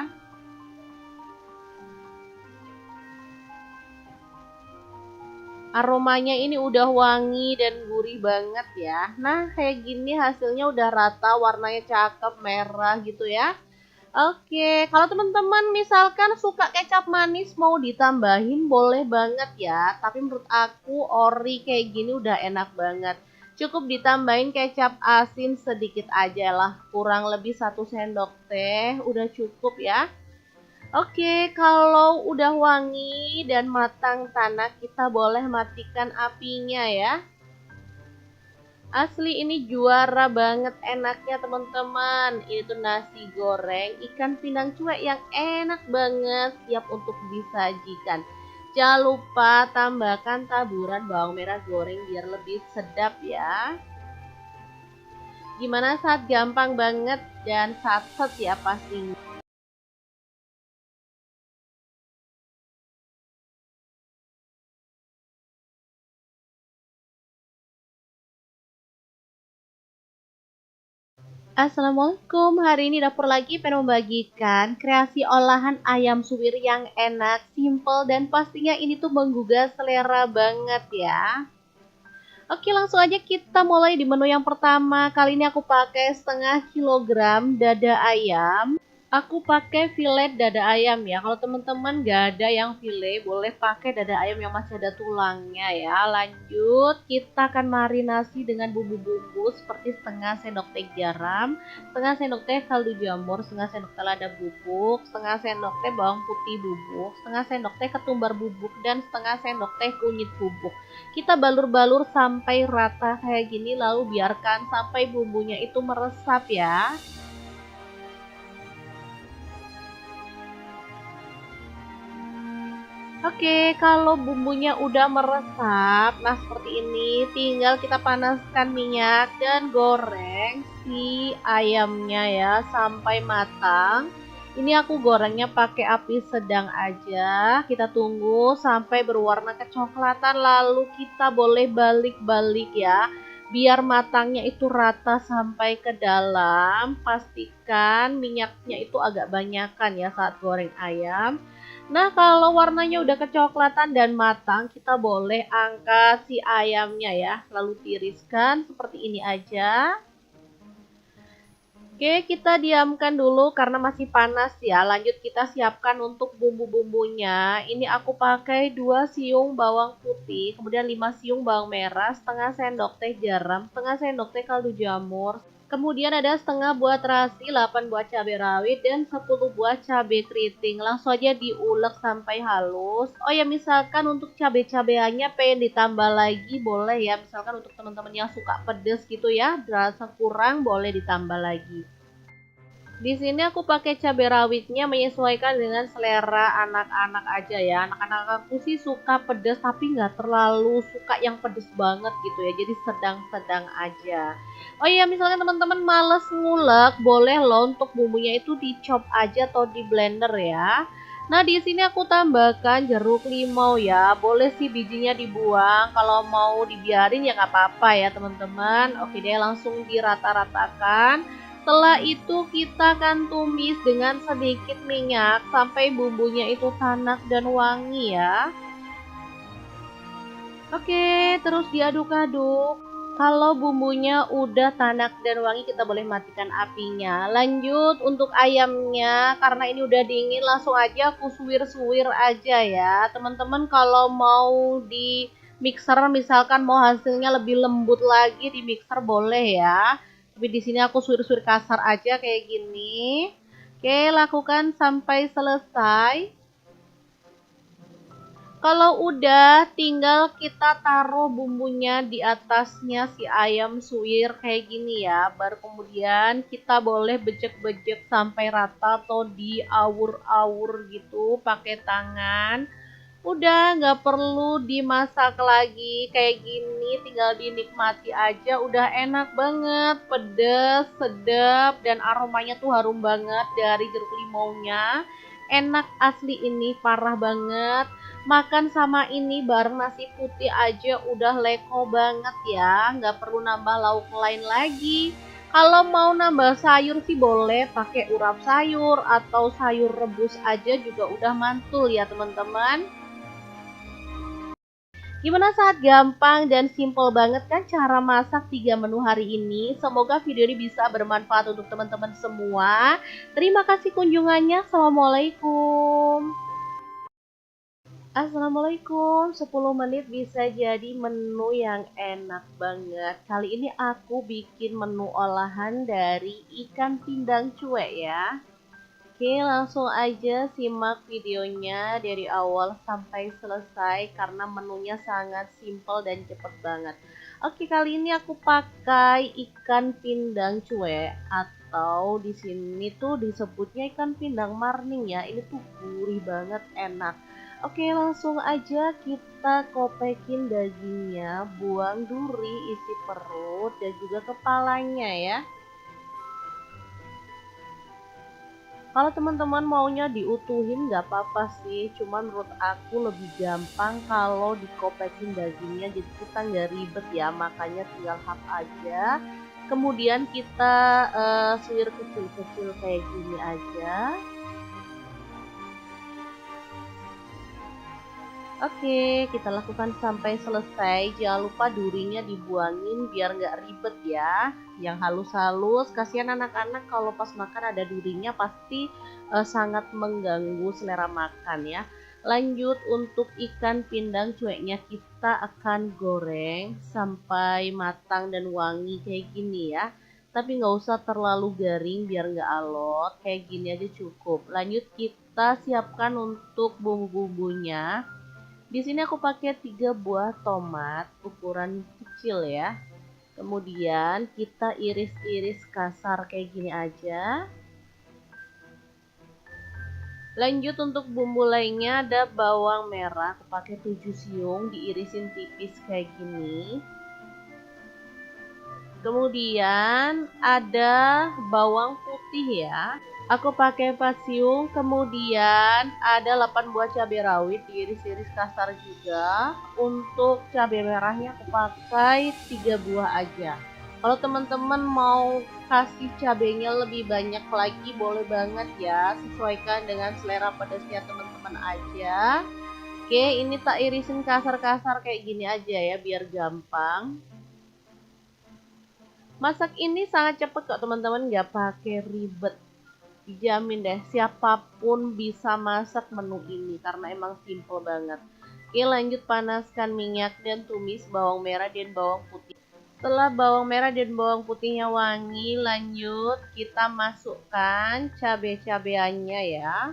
Aromanya ini udah wangi dan gurih banget ya. Nah, kayak gini hasilnya udah rata, warnanya cakep, merah gitu ya. Oke, kalau teman-teman misalkan suka kecap manis mau ditambahin boleh banget ya. Tapi menurut aku ori kayak gini udah enak banget. Cukup ditambahin kecap asin sedikit aja lah, kurang lebih 1 sendok teh, udah cukup ya. Oke, kalau udah wangi dan matang tanak, kita boleh matikan apinya ya. Asli ini juara banget enaknya teman-teman. Ini tuh nasi goreng ikan pindang cuek yang enak banget, siap untuk disajikan. Jangan lupa tambahkan taburan bawang merah goreng biar lebih sedap ya. Gimana saat gampang banget dan satset ya pastinya. Assalamualaikum, hari ini dapur lagi pengen membagikan kreasi olahan ayam suwir yang enak, simple, dan pastinya ini tuh menggugah selera banget ya. Oke, langsung aja kita mulai di menu yang pertama. Kali ini aku pakai 1/2 kilogram dada ayam. Aku pakai filet dada ayam ya. Kalau teman-teman gak ada yang filet, boleh pakai dada ayam yang masih ada tulangnya ya. Lanjut, kita akan marinasi dengan bumbu-bumbu seperti 1/2 sendok teh garam, 1/2 sendok teh kaldu jamur, 1/2 sendok teh lada bubuk, 1/2 sendok teh bawang putih bubuk, 1/2 sendok teh ketumbar bubuk, dan 1/2 sendok teh kunyit bubuk. Kita balur-balur sampai rata kayak gini, lalu biarkan sampai bumbunya itu meresap ya. Oke, kalau bumbunya udah meresap, nah seperti ini, tinggal kita panaskan minyak dan goreng si ayamnya ya sampai matang. Ini aku gorengnya pakai api sedang aja. Kita tunggu sampai berwarna kecoklatan, lalu kita boleh balik-balik ya. Biar matangnya itu rata sampai ke dalam. Pastikan minyaknya itu agak banyakan ya saat goreng ayam. Nah, kalau warnanya udah kecoklatan dan matang, kita boleh angkat si ayamnya ya. Lalu tiriskan seperti ini aja. Oke, kita diamkan dulu karena masih panas ya. Lanjut kita siapkan untuk bumbu-bumbunya. Ini aku pakai 2 siung bawang putih, kemudian 5 siung bawang merah, 1/2 sendok teh garam, 1/2 sendok teh kaldu jamur. Kemudian ada setengah buah terasi, 8 buah cabai rawit, dan 10 buah cabai keriting. Langsung aja diulek sampai halus. Oh ya, misalkan untuk cabai-cabeannya pengen ditambah lagi boleh ya. Misalkan untuk teman-teman yang suka pedes gitu ya, rasa kurang boleh ditambah lagi. Di sini aku pakai cabai rawitnya menyesuaikan dengan selera anak-anak aja ya. Anak-anak aku sih suka pedas tapi nggak terlalu suka yang pedes banget gitu ya. Jadi sedang-sedang aja. Oh iya, misalnya teman-teman males ngulek, boleh loh untuk bumbunya itu dicop aja atau di blender ya. Nah, di sini aku tambahkan jeruk limau ya. Boleh sih bijinya dibuang. Kalau mau dibiarin ya nggak apa-apa ya teman-teman. Oke deh, langsung dirata-ratakan. Setelah itu kita akan tumis dengan sedikit minyak sampai bumbunya itu tanak dan wangi ya. Oke, terus diaduk-aduk. Kalau bumbunya udah tanak dan wangi, kita boleh matikan apinya. Lanjut untuk ayamnya, karena ini udah dingin, langsung aja aku suwir-suwir aja ya. Teman-teman kalau mau di mixer, misalkan mau hasilnya lebih lembut lagi di mixer boleh ya. Tapi di sini aku suwir-suwir kasar aja kayak gini. Oke, lakukan sampai selesai. Kalau udah, tinggal kita taruh bumbunya di atasnya si ayam suwir kayak gini ya. Baru kemudian kita boleh bejek-bejek sampai rata atau diawur-awur gitu pakai tangan. Udah nggak perlu dimasak lagi kayak gini, tinggal dinikmati aja. Udah enak banget, pedas, sedap, dan aromanya tuh harum banget dari jeruk limaunya. Enak asli ini, parah banget. Makan sama ini bareng nasi putih aja udah leko banget ya, nggak perlu nambah lauk lain lagi. Kalau mau nambah sayur sih boleh pakai urap sayur atau sayur rebus aja juga udah mantul ya teman-teman. Gimana saat gampang dan simple banget kan cara masak 3 menu hari ini? Semoga video ini bisa bermanfaat untuk teman-teman semua. Terima kasih kunjungannya. Assalamualaikum. Assalamualaikum, 10 menit bisa jadi menu yang enak banget. Kali ini aku bikin menu olahan dari ikan pindang cuek ya. Oke, langsung aja simak videonya dari awal sampai selesai karena menunya sangat simpel dan cepet banget. Oke, kali ini aku pakai ikan pindang cuek atau di sini tuh disebutnya ikan pindang marning ya. Ini tuh gurih banget, enak. Oke, langsung aja kita kopekin dagingnya, buang duri, isi perut dan juga kepalanya ya. Kalau teman-teman maunya diutuhin nggak apa-apa sih, cuman menurut aku lebih gampang kalau dikopekin dagingnya, jadi kita nggak ribet ya, makanya tinggal hap aja. Kemudian kita suwir kecil-kecil kayak gini aja. Oke, kita lakukan sampai selesai. Jangan lupa durinya dibuangin biar nggak ribet ya. Yang halus-halus, kasihan anak-anak kalau pas makan ada durinya pasti sangat mengganggu selera makan ya. Lanjut untuk ikan pindang cueknya kita akan goreng sampai matang dan wangi kayak gini ya. Tapi nggak usah terlalu garing biar nggak alot. Kayak gini aja cukup. Lanjut kita siapkan untuk bumbu-bumbunya. Di sini aku pakai 3 buah tomat ukuran kecil ya. Kemudian kita iris-iris kasar kayak gini aja. Lanjut untuk bumbu lainnya ada bawang merah, aku pakai 7 siung diirisin tipis kayak gini. Kemudian ada bawang putih ya. Aku pakai 4 siung, kemudian ada 8 buah cabai rawit diiris-iris kasar juga. Untuk cabai merahnya aku pakai 3 buah aja. Kalau teman-teman mau kasih cabainya lebih banyak lagi boleh banget ya, sesuaikan dengan selera pedasnya teman-teman aja. Oke, ini tak irisin kasar-kasar kayak gini aja ya biar gampang. Masak ini sangat cepet kok teman-teman, nggak pakai ribet. Dijamin deh siapapun bisa masak menu ini karena emang simple banget. Oke, lanjut panaskan minyak dan tumis bawang merah dan bawang putih. Setelah bawang merah dan bawang putihnya wangi, lanjut kita masukkan cabai-cabeannya ya.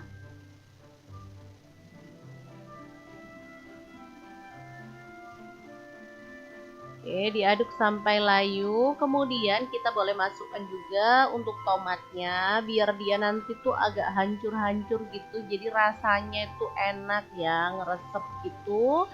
Oke, diaduk sampai layu. Kemudian kita boleh masukkan juga untuk tomatnya, biar dia nanti tuh agak hancur-hancur gitu. Jadi rasanya itu enak ya, ngeresep gitu.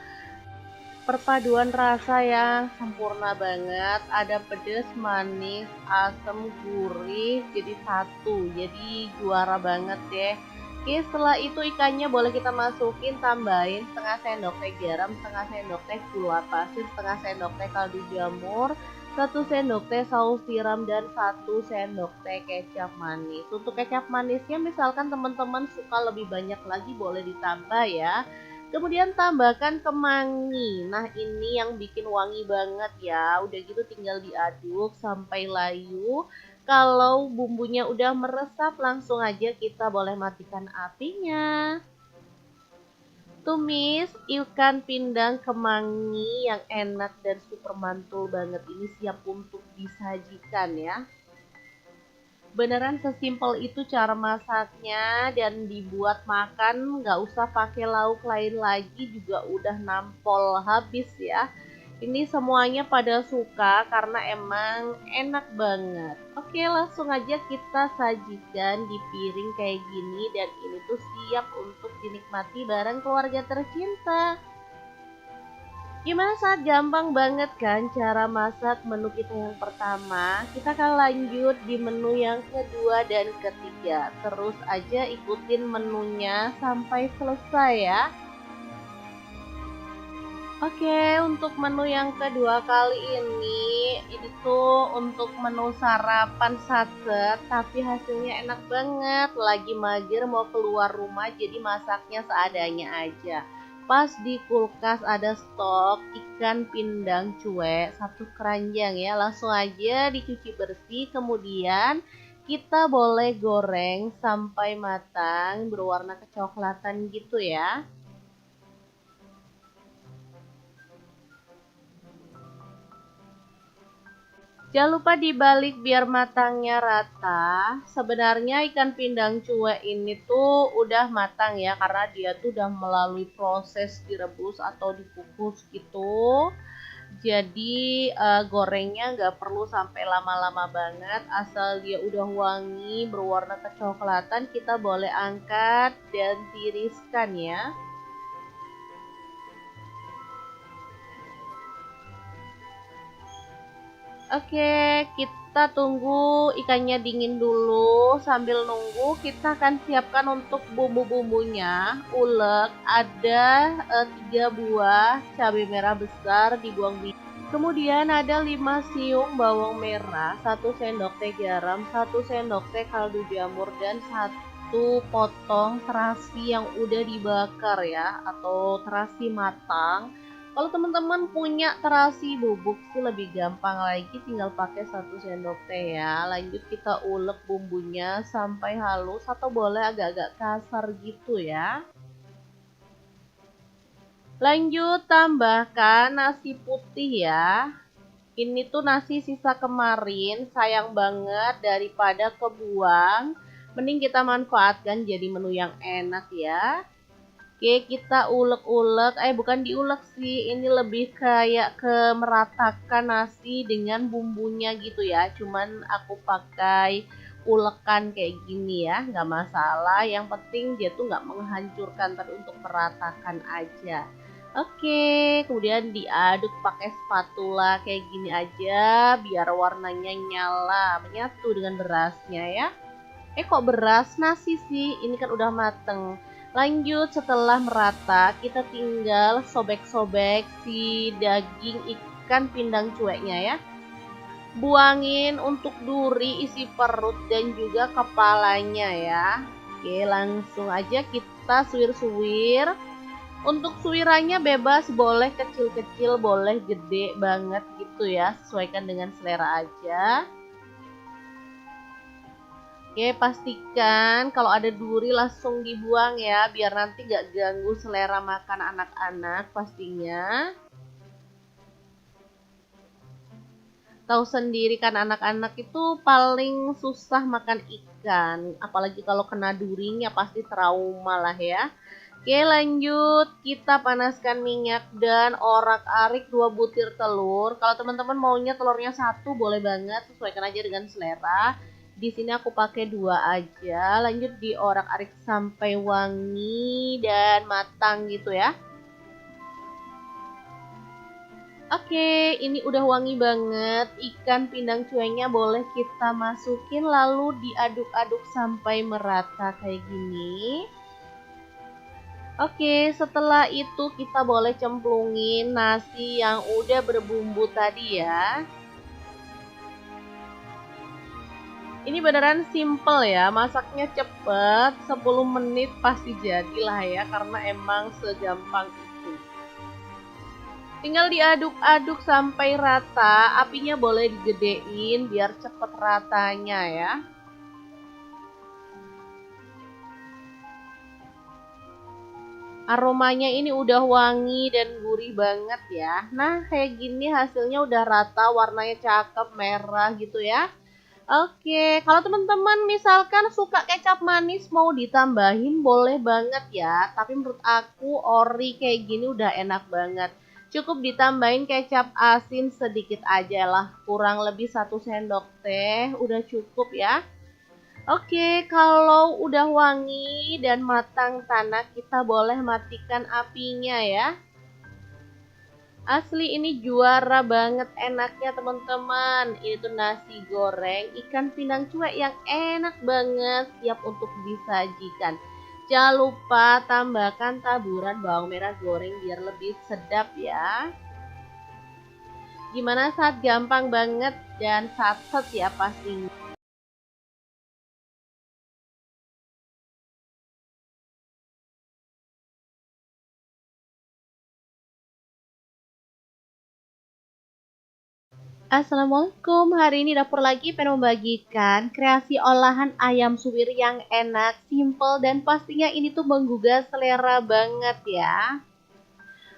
Perpaduan rasa yang sempurna banget. Ada pedas, manis, asam, gurih, jadi satu. Jadi juara banget deh. Oke, setelah itu ikannya boleh kita masukin, tambahin setengah sendok teh garam, setengah sendok teh gula pasir, setengah sendok teh kaldu jamur, 1 sendok teh saus tiram, dan 1 sendok teh kecap manis. Untuk kecap manisnya misalkan teman-teman suka lebih banyak lagi boleh ditambah ya. Kemudian tambahkan kemangi. Nah, ini yang bikin wangi banget ya. Udah gitu tinggal diaduk sampai layu. Kalau bumbunya udah meresap, langsung aja kita boleh matikan apinya. Tumis ikan pindang kemangi yang enak dan super mantul banget ini siap untuk disajikan ya. Beneran sesimpel itu cara masaknya dan dibuat makan nggak usah pakai lauk lain lagi juga udah nampol habis ya. Ini semuanya pada suka karena emang enak banget. Oke, langsung aja kita sajikan di piring kayak gini dan ini tuh siap untuk dinikmati bareng keluarga tercinta. Gimana, saat gampang banget kan cara masak menu kita yang pertama. Kita akan lanjut di menu yang kedua dan ketiga. Terus aja ikutin menunya sampai selesai ya. Oke, untuk menu yang kedua kali ini tuh untuk menu sarapan satset, tapi hasilnya enak banget. Lagi mager mau keluar rumah jadi masaknya seadanya aja. Pas di kulkas ada stok ikan pindang cuek 1 keranjang ya. Langsung aja dicuci bersih, kemudian kita boleh goreng sampai matang berwarna kecoklatan gitu ya. Jangan lupa dibalik biar matangnya rata. Sebenarnya ikan pindang cuek ini tuh udah matang ya, karena dia tuh udah melalui proses direbus atau dikukus gitu. Jadi gorengnya nggak perlu sampai lama-lama banget, asal dia udah wangi berwarna kecoklatan kita boleh angkat dan tiriskan ya. Oke, kita tunggu ikannya dingin dulu. Sambil nunggu, kita akan siapkan untuk bumbu-bumbunya. Ulek, ada 3 buah cabai merah besar dibuang biji. Kemudian ada 5 siung bawang merah, 1 sendok teh garam, 1 sendok teh kaldu jamur, dan 1 potong terasi yang udah dibakar ya, atau terasi matang. Kalau teman-teman punya terasi bubuk sih lebih gampang lagi, tinggal pakai 1 sendok teh ya. Lanjut kita ulek bumbunya sampai halus atau boleh agak-agak kasar gitu ya. Lanjut tambahkan nasi putih ya. Ini tuh nasi sisa kemarin, sayang banget daripada kebuang. Mending kita manfaatkan jadi menu yang enak ya. Oke, kita ulek-ulek, bukan diulek sih, ini lebih kayak ke meratakan nasi dengan bumbunya gitu ya. Cuman aku pakai ulekan kayak gini ya, nggak masalah. Yang penting dia tuh nggak menghancurkan, tapi untuk meratakan aja. Oke, kemudian diaduk pakai spatula kayak gini aja, biar warnanya nyala, menyatu dengan berasnya ya. Kok beras nasi sih? Ini kan udah mateng. Lanjut, setelah merata, kita tinggal sobek-sobek si daging ikan pindang cueknya ya. Buangin untuk duri, isi perut, dan juga kepalanya ya. Oke, langsung aja kita suwir-suwir. Untuk suwirannya bebas, boleh kecil-kecil, boleh gede banget gitu ya. Sesuaikan dengan selera aja. Oke, pastikan kalau ada duri langsung dibuang ya, biar nanti gak ganggu selera makan anak-anak pastinya. Tahu sendiri kan anak-anak itu paling susah makan ikan, apalagi kalau kena durinya pasti trauma lah ya. Oke, lanjut kita panaskan minyak dan orak-arik 2 butir telur. Kalau teman-teman maunya telurnya 1 boleh banget, sesuaikan aja dengan selera. Di sini aku pakai 2 aja. Lanjut diorak-arik sampai wangi dan matang gitu ya. Oke, ini udah wangi banget. Ikan pindang cueknya boleh kita masukin lalu diaduk-aduk sampai merata kayak gini. Oke, setelah itu kita boleh cemplungin nasi yang udah berbumbu tadi ya. Ini beneran simple ya, masaknya cepet, 10 menit pasti jadilah ya, karena emang segampang itu. Tinggal diaduk-aduk sampai rata, apinya boleh digedein biar cepet ratanya ya. Aromanya ini udah wangi dan gurih banget ya. Nah, kayak gini hasilnya udah rata, warnanya cakep, merah gitu ya. Oke, kalau teman-teman misalkan suka kecap manis mau ditambahin boleh banget ya. Tapi menurut aku ori kayak gini udah enak banget. Cukup ditambahin kecap asin sedikit aja lah, kurang lebih 1 sendok teh, udah cukup ya. Oke, kalau udah wangi dan matang tanah, kita boleh matikan apinya ya. Asli ini juara banget enaknya teman-teman. Ini tuh nasi goreng ikan pindang cuek yang enak banget, siap untuk disajikan. Jangan lupa tambahkan taburan bawang merah goreng biar lebih sedap ya. Gimana, saat gampang banget dan satset ya pastinya. Assalamualaikum, hari ini dapur lagi pengen membagikan kreasi olahan ayam suwir yang enak, simple, dan pastinya ini tuh menggugah selera banget ya.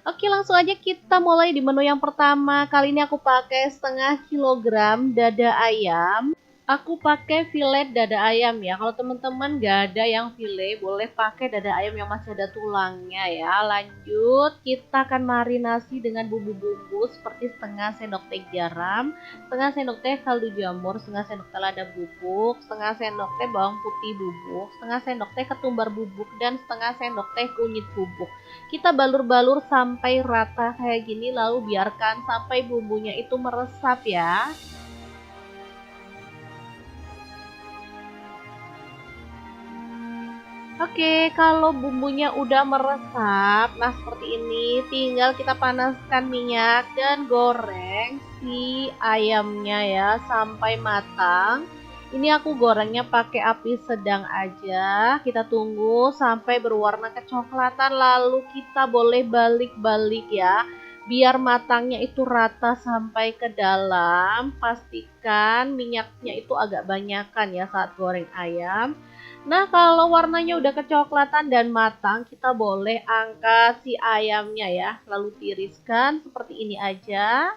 Oke, langsung aja kita mulai di menu yang pertama. Kali ini aku pakai setengah kilogram dada ayam. Aku pakai filet dada ayam ya. Kalau teman-teman gak ada yang filet, boleh pakai dada ayam yang masih ada tulangnya ya. Lanjut, kita akan marinasi dengan bumbu-bumbu seperti setengah sendok teh garam, setengah sendok teh kaldu jamur, setengah sendok teh lada bubuk, setengah sendok teh bawang putih bubuk, setengah sendok teh ketumbar bubuk, dan setengah sendok teh kunyit bubuk. Kita balur-balur sampai rata kayak gini, lalu biarkan sampai bumbunya itu meresap ya. Oke, kalau bumbunya udah meresap, nah seperti ini, tinggal kita panaskan minyak dan goreng si ayamnya ya sampai matang. Ini aku gorengnya pakai api sedang aja. Kita tunggu sampai berwarna kecoklatan, lalu kita boleh balik-balik ya. Biar matangnya itu rata sampai ke dalam. Pastikan minyaknya itu agak banyakan ya saat goreng ayam. Nah, kalau warnanya udah kecoklatan dan matang, kita boleh angkat si ayamnya ya. Lalu tiriskan seperti ini aja.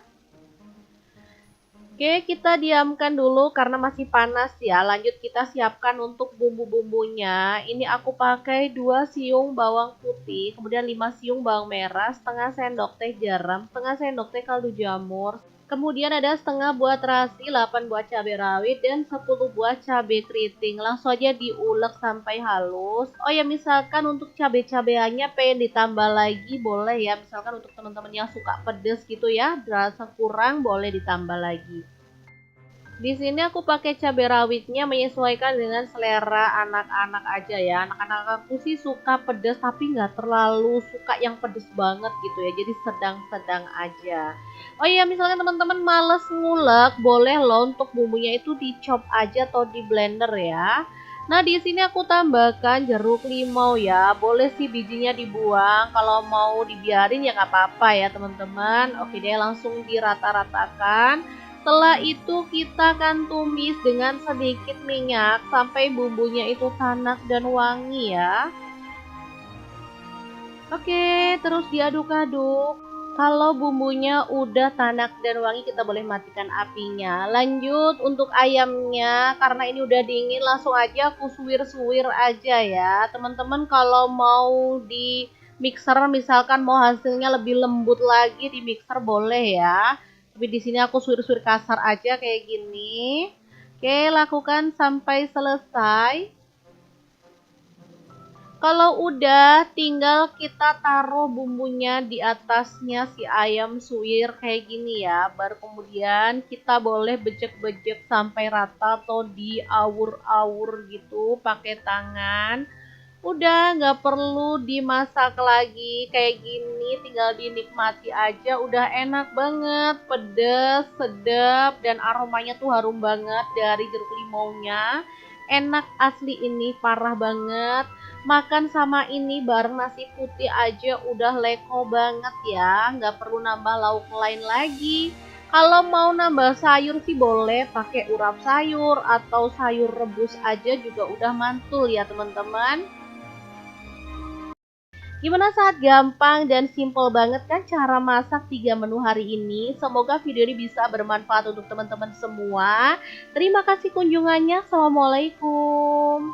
Oke, kita diamkan dulu karena masih panas ya. Lanjut kita siapkan untuk bumbu-bumbunya. Ini aku pakai 2 siung bawang putih, kemudian 5 siung bawang merah, setengah sendok teh garam, setengah sendok teh kaldu jamur. Kemudian ada setengah buah terasi, 8 buah cabai rawit, dan 10 buah cabai keriting. Langsung aja diulek sampai halus. Oh ya, misalkan untuk cabai-cabeannya pengen ditambah lagi boleh ya. Misalkan untuk teman-teman yang suka pedes gitu ya, rasa kurang boleh ditambah lagi. Di sini aku pakai cabai rawitnya menyesuaikan dengan selera anak-anak aja ya. Anak-anak aku sih suka pedas tapi nggak terlalu suka yang pedes banget gitu ya. Jadi sedang-sedang aja. Oh iya, misalnya teman-teman males ngulek, boleh loh untuk bumbunya itu dicop aja atau di blender ya. Nah, di sini aku tambahkan jeruk limau ya. Boleh sih bijinya dibuang. Kalau mau dibiarin ya nggak apa-apa ya teman-teman. Oke deh, langsung dirata-ratakan. Setelah itu kita akan tumis dengan sedikit minyak sampai bumbunya itu tanak dan wangi ya. Oke, terus diaduk-aduk. Kalau bumbunya udah tanak dan wangi, kita boleh matikan apinya. Lanjut untuk ayamnya, karena ini udah dingin, langsung aja aku suwir-suwir aja ya. Teman-teman kalau mau di mixer, misalkan mau hasilnya lebih lembut lagi di mixer boleh ya. Tapi di sini aku suwir-suwir kasar aja kayak gini. Oke, lakukan sampai selesai. Kalau udah, tinggal kita taruh bumbunya di atasnya si ayam suwir kayak gini ya. Baru kemudian kita boleh bejek-bejek sampai rata atau diawur-awur gitu pakai tangan. Udah nggak perlu dimasak lagi kayak gini, tinggal dinikmati aja. Udah enak banget, pedas, sedap, dan aromanya tuh harum banget dari jeruk limaunya. Enak asli ini, parah banget. Makan sama ini bareng nasi putih aja udah leko banget ya, nggak perlu nambah lauk lain lagi. Kalau mau nambah sayur sih boleh pakai urap sayur atau sayur rebus aja juga udah mantul ya teman-teman. Gimana, saat gampang dan simple banget kan cara masak 3 menu hari ini. Semoga video ini bisa bermanfaat untuk teman-teman semua. Terima kasih kunjungannya. Assalamualaikum.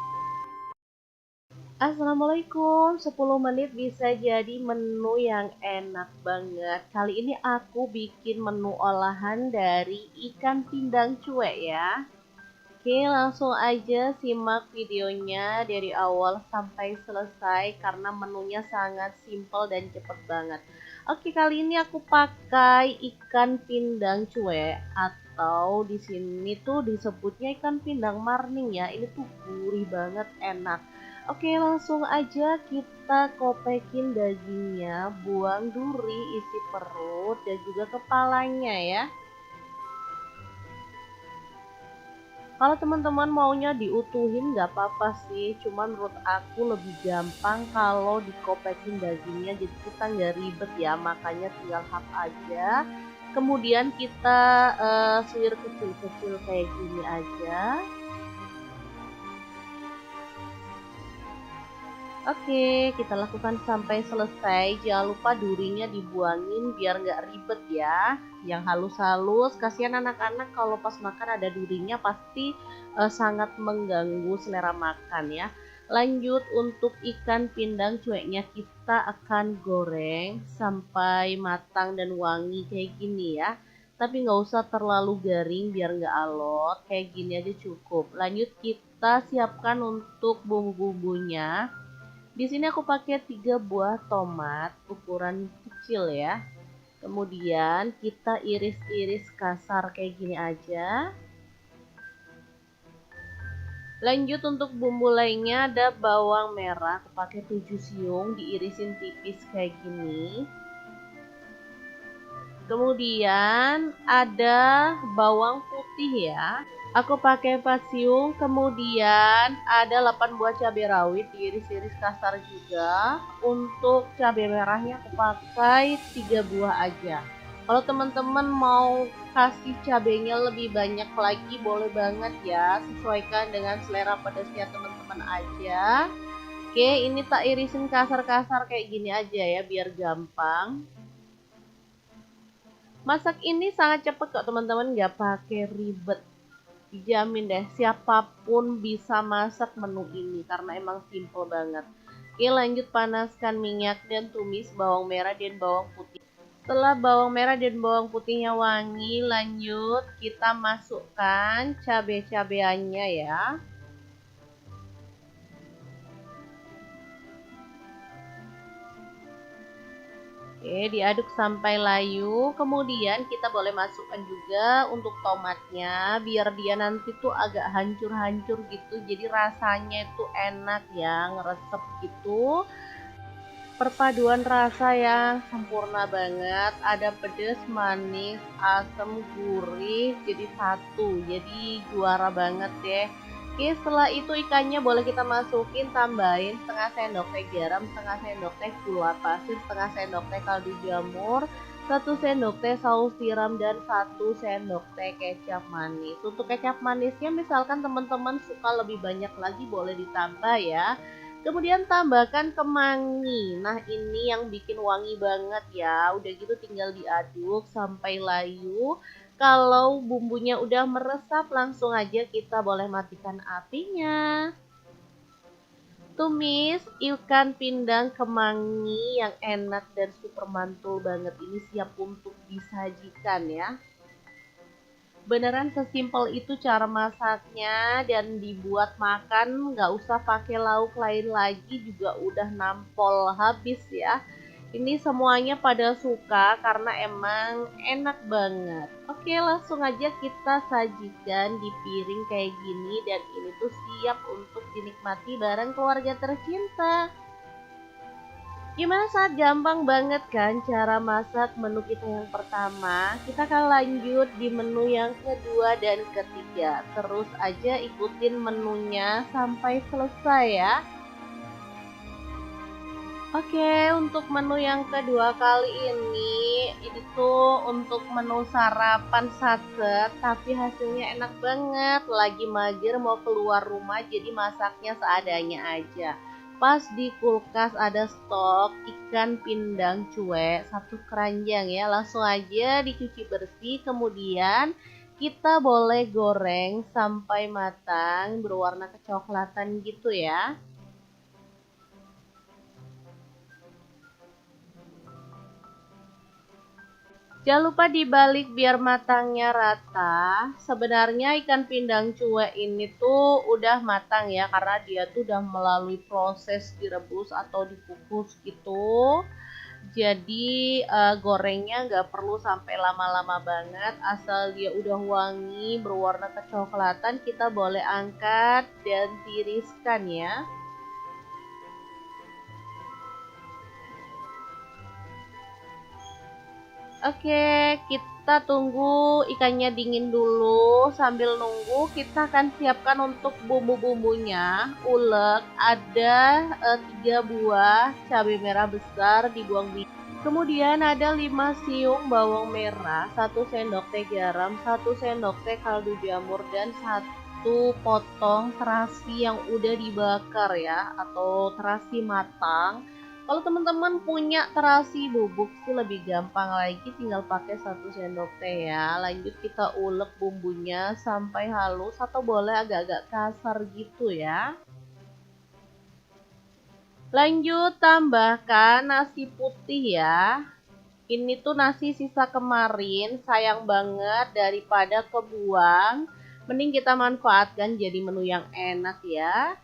Assalamualaikum, 10 menit bisa jadi menu yang enak banget. Kali ini aku bikin menu olahan dari ikan pindang cuek ya. Oke, langsung aja simak videonya dari awal sampai selesai karena menunya sangat simple dan cepet banget. Oke, kali ini aku pakai ikan pindang cuek atau di sini tuh disebutnya ikan pindang marning ya. Ini tuh gurih banget, enak. Oke, langsung aja kita kopekin dagingnya, buang duri, isi perut, dan juga kepalanya ya. Kalau teman-teman maunya diutuhin nggak apa-apa sih, cuman menurut aku lebih gampang kalau dikopekin dagingnya, jadi kita nggak ribet ya, makanya tinggal hap aja. Kemudian kita suwir kecil-kecil kayak gini aja. Oke, kita lakukan sampai selesai. Jangan lupa durinya dibuangin biar nggak ribet ya. Yang halus-halus, kasihan anak-anak kalau pas makan ada durinya pasti sangat mengganggu selera makan ya. Lanjut untuk ikan pindang cueknya kita akan goreng sampai matang dan wangi kayak gini ya. Tapi nggak usah terlalu garing biar nggak alot, kayak gini aja cukup. Lanjut kita siapkan untuk bumbu-bumbunya. Di sini aku pakai 3 buah tomat ukuran kecil ya. Kemudian kita iris-iris kasar kayak gini aja. Lanjut untuk bumbu lainnya ada bawang merah, aku pakai 7 siung diirisin tipis kayak gini. Kemudian ada bawang putih ya. Aku pakai 4 siung, kemudian ada 8 buah cabai rawit diiris-iris kasar juga. Untuk cabai merahnya aku pakai 3 buah aja. Kalau teman-teman mau kasih cabainya lebih banyak lagi boleh banget ya, sesuaikan dengan selera pedasnya teman-teman aja. Oke, ini tak irisin kasar-kasar kayak gini aja ya biar gampang. Masak ini sangat cepet kok teman-teman, nggak pakai ribet. Dijamin deh siapapun bisa masak menu ini karena emang simple banget. Oke, lanjut panaskan minyak dan tumis bawang merah dan bawang putih. Setelah bawang merah dan bawang putihnya wangi, lanjut kita masukkan cabai-cabeannya ya. Oke, diaduk sampai layu. Kemudian kita boleh masukkan juga untuk tomatnya, biar dia nanti tuh agak hancur-hancur gitu. Jadi rasanya itu enak ya, ngeresep gitu. Perpaduan rasa yang sempurna banget. Ada pedas, manis, asam, gurih, jadi satu. Jadi juara banget deh. Oke, setelah itu ikannya boleh kita masukin, tambahin setengah sendok teh garam, setengah sendok teh gula pasir, setengah sendok teh kaldu jamur, 1 sendok teh saus tiram, dan 1 sendok teh kecap manis. Untuk kecap manisnya misalkan teman-teman suka lebih banyak lagi boleh ditambah ya. Kemudian tambahkan kemangi. Nah, ini yang bikin wangi banget ya. Udah gitu tinggal diaduk sampai layu. Kalau bumbunya udah meresap, langsung aja kita boleh matikan apinya. Tumis ikan pindang kemangi yang enak dan super mantul banget ini siap untuk disajikan ya. Beneran sesimpel itu cara masaknya dan dibuat makan nggak usah pakai lauk lain lagi juga udah nampol habis ya. Ini semuanya pada suka karena emang enak banget. Oke, langsung aja kita sajikan di piring kayak gini dan ini tuh siap untuk dinikmati bareng keluarga tercinta. Gimana, saat gampang banget kan cara masak menu kita yang pertama? Kita akan lanjut di menu yang kedua dan ketiga. Terus aja ikutin menunya sampai selesai ya. Oke, untuk menu yang kedua kali ini tuh untuk menu sarapan satset, tapi hasilnya enak banget. Lagi mager mau keluar rumah jadi masaknya seadanya aja. Pas di kulkas ada stok ikan pindang cuek 1 keranjang ya. Langsung aja dicuci bersih, kemudian kita boleh goreng sampai matang berwarna kecoklatan gitu ya. Jangan lupa dibalik biar matangnya rata. Sebenarnya ikan pindang cuek ini tuh udah matang ya, karena dia tuh udah melalui proses direbus atau dikukus gitu. Jadi gorengnya nggak perlu sampai lama-lama banget. Asal dia udah wangi berwarna kecoklatan, kita boleh angkat dan tiriskan ya. Oke, kita tunggu ikannya dingin dulu. Sambil nunggu, kita akan siapkan untuk bumbu-bumbunya. Ulek, ada 3 buah cabai merah besar dibuang biji. Kemudian ada 5 siung bawang merah, 1 sendok teh garam, 1 sendok teh kaldu jamur, dan 1 itu potong terasi yang udah dibakar ya, atau terasi matang. Kalau teman-teman punya terasi bubuk sih lebih gampang lagi, tinggal pakai 1 sendok teh ya. Lanjut kita ulek bumbunya sampai halus atau boleh agak-agak kasar gitu ya. Lanjut tambahkan nasi putih ya. Ini tuh nasi sisa kemarin, sayang banget daripada kebuang. Mending kita manfaatkan jadi menu yang enak ya.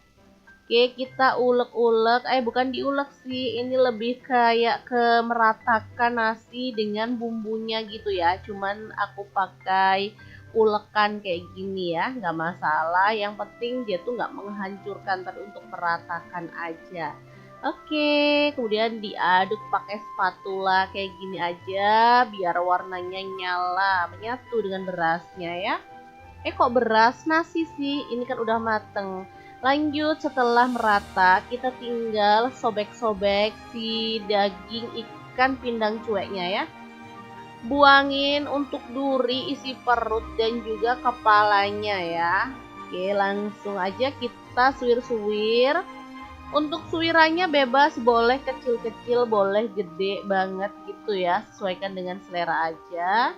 Oke, kita ulek-ulek, bukan diulek sih, ini lebih kayak ke meratakan nasi dengan bumbunya gitu ya. Cuman aku pakai ulekan kayak gini ya, nggak masalah. Yang penting dia tuh nggak menghancurkan, tapi untuk meratakan aja. Oke, kemudian diaduk pakai spatula kayak gini aja, biar warnanya nyala, menyatu dengan berasnya ya. Kok beras nasi sih? Ini kan udah mateng. Lanjut setelah merata, kita tinggal sobek-sobek si daging ikan pindang cueknya ya. Buangin untuk duri, isi perut dan juga kepalanya ya. Oke, langsung aja kita suwir-suwir. Untuk suwirannya bebas, boleh kecil-kecil, boleh gede banget gitu ya. Sesuaikan dengan selera aja.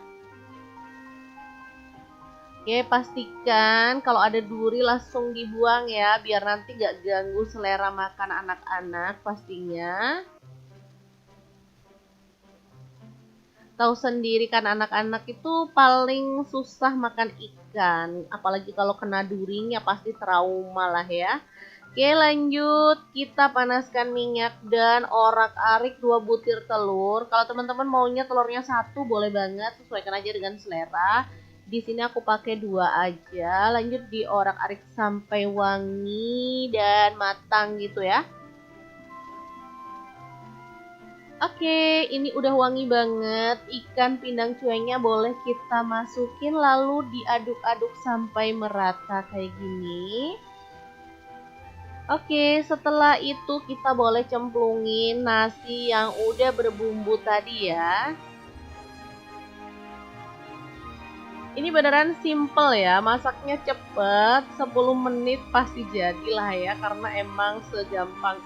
Oke, pastikan kalau ada duri langsung dibuang ya, biar nanti gak ganggu selera makan anak-anak pastinya. Tahu sendiri kan anak-anak itu paling susah makan ikan, apalagi kalau kena durinya pasti trauma lah ya. Oke, lanjut kita panaskan minyak dan orak-arik 2 butir telur. Kalau teman-teman maunya telurnya 1 boleh banget, sesuaikan aja dengan selera. Di sini aku pakai 2 aja. Lanjut diorak-arik sampai wangi dan matang gitu ya. Oke, ini udah wangi banget. Ikan pindang cueknya boleh kita masukin lalu diaduk-aduk sampai merata kayak gini. Oke, setelah itu kita boleh cemplungin nasi yang udah berbumbu tadi ya. Ini beneran simple ya, masaknya cepet, 10 menit pasti jadilah ya, karena emang segampang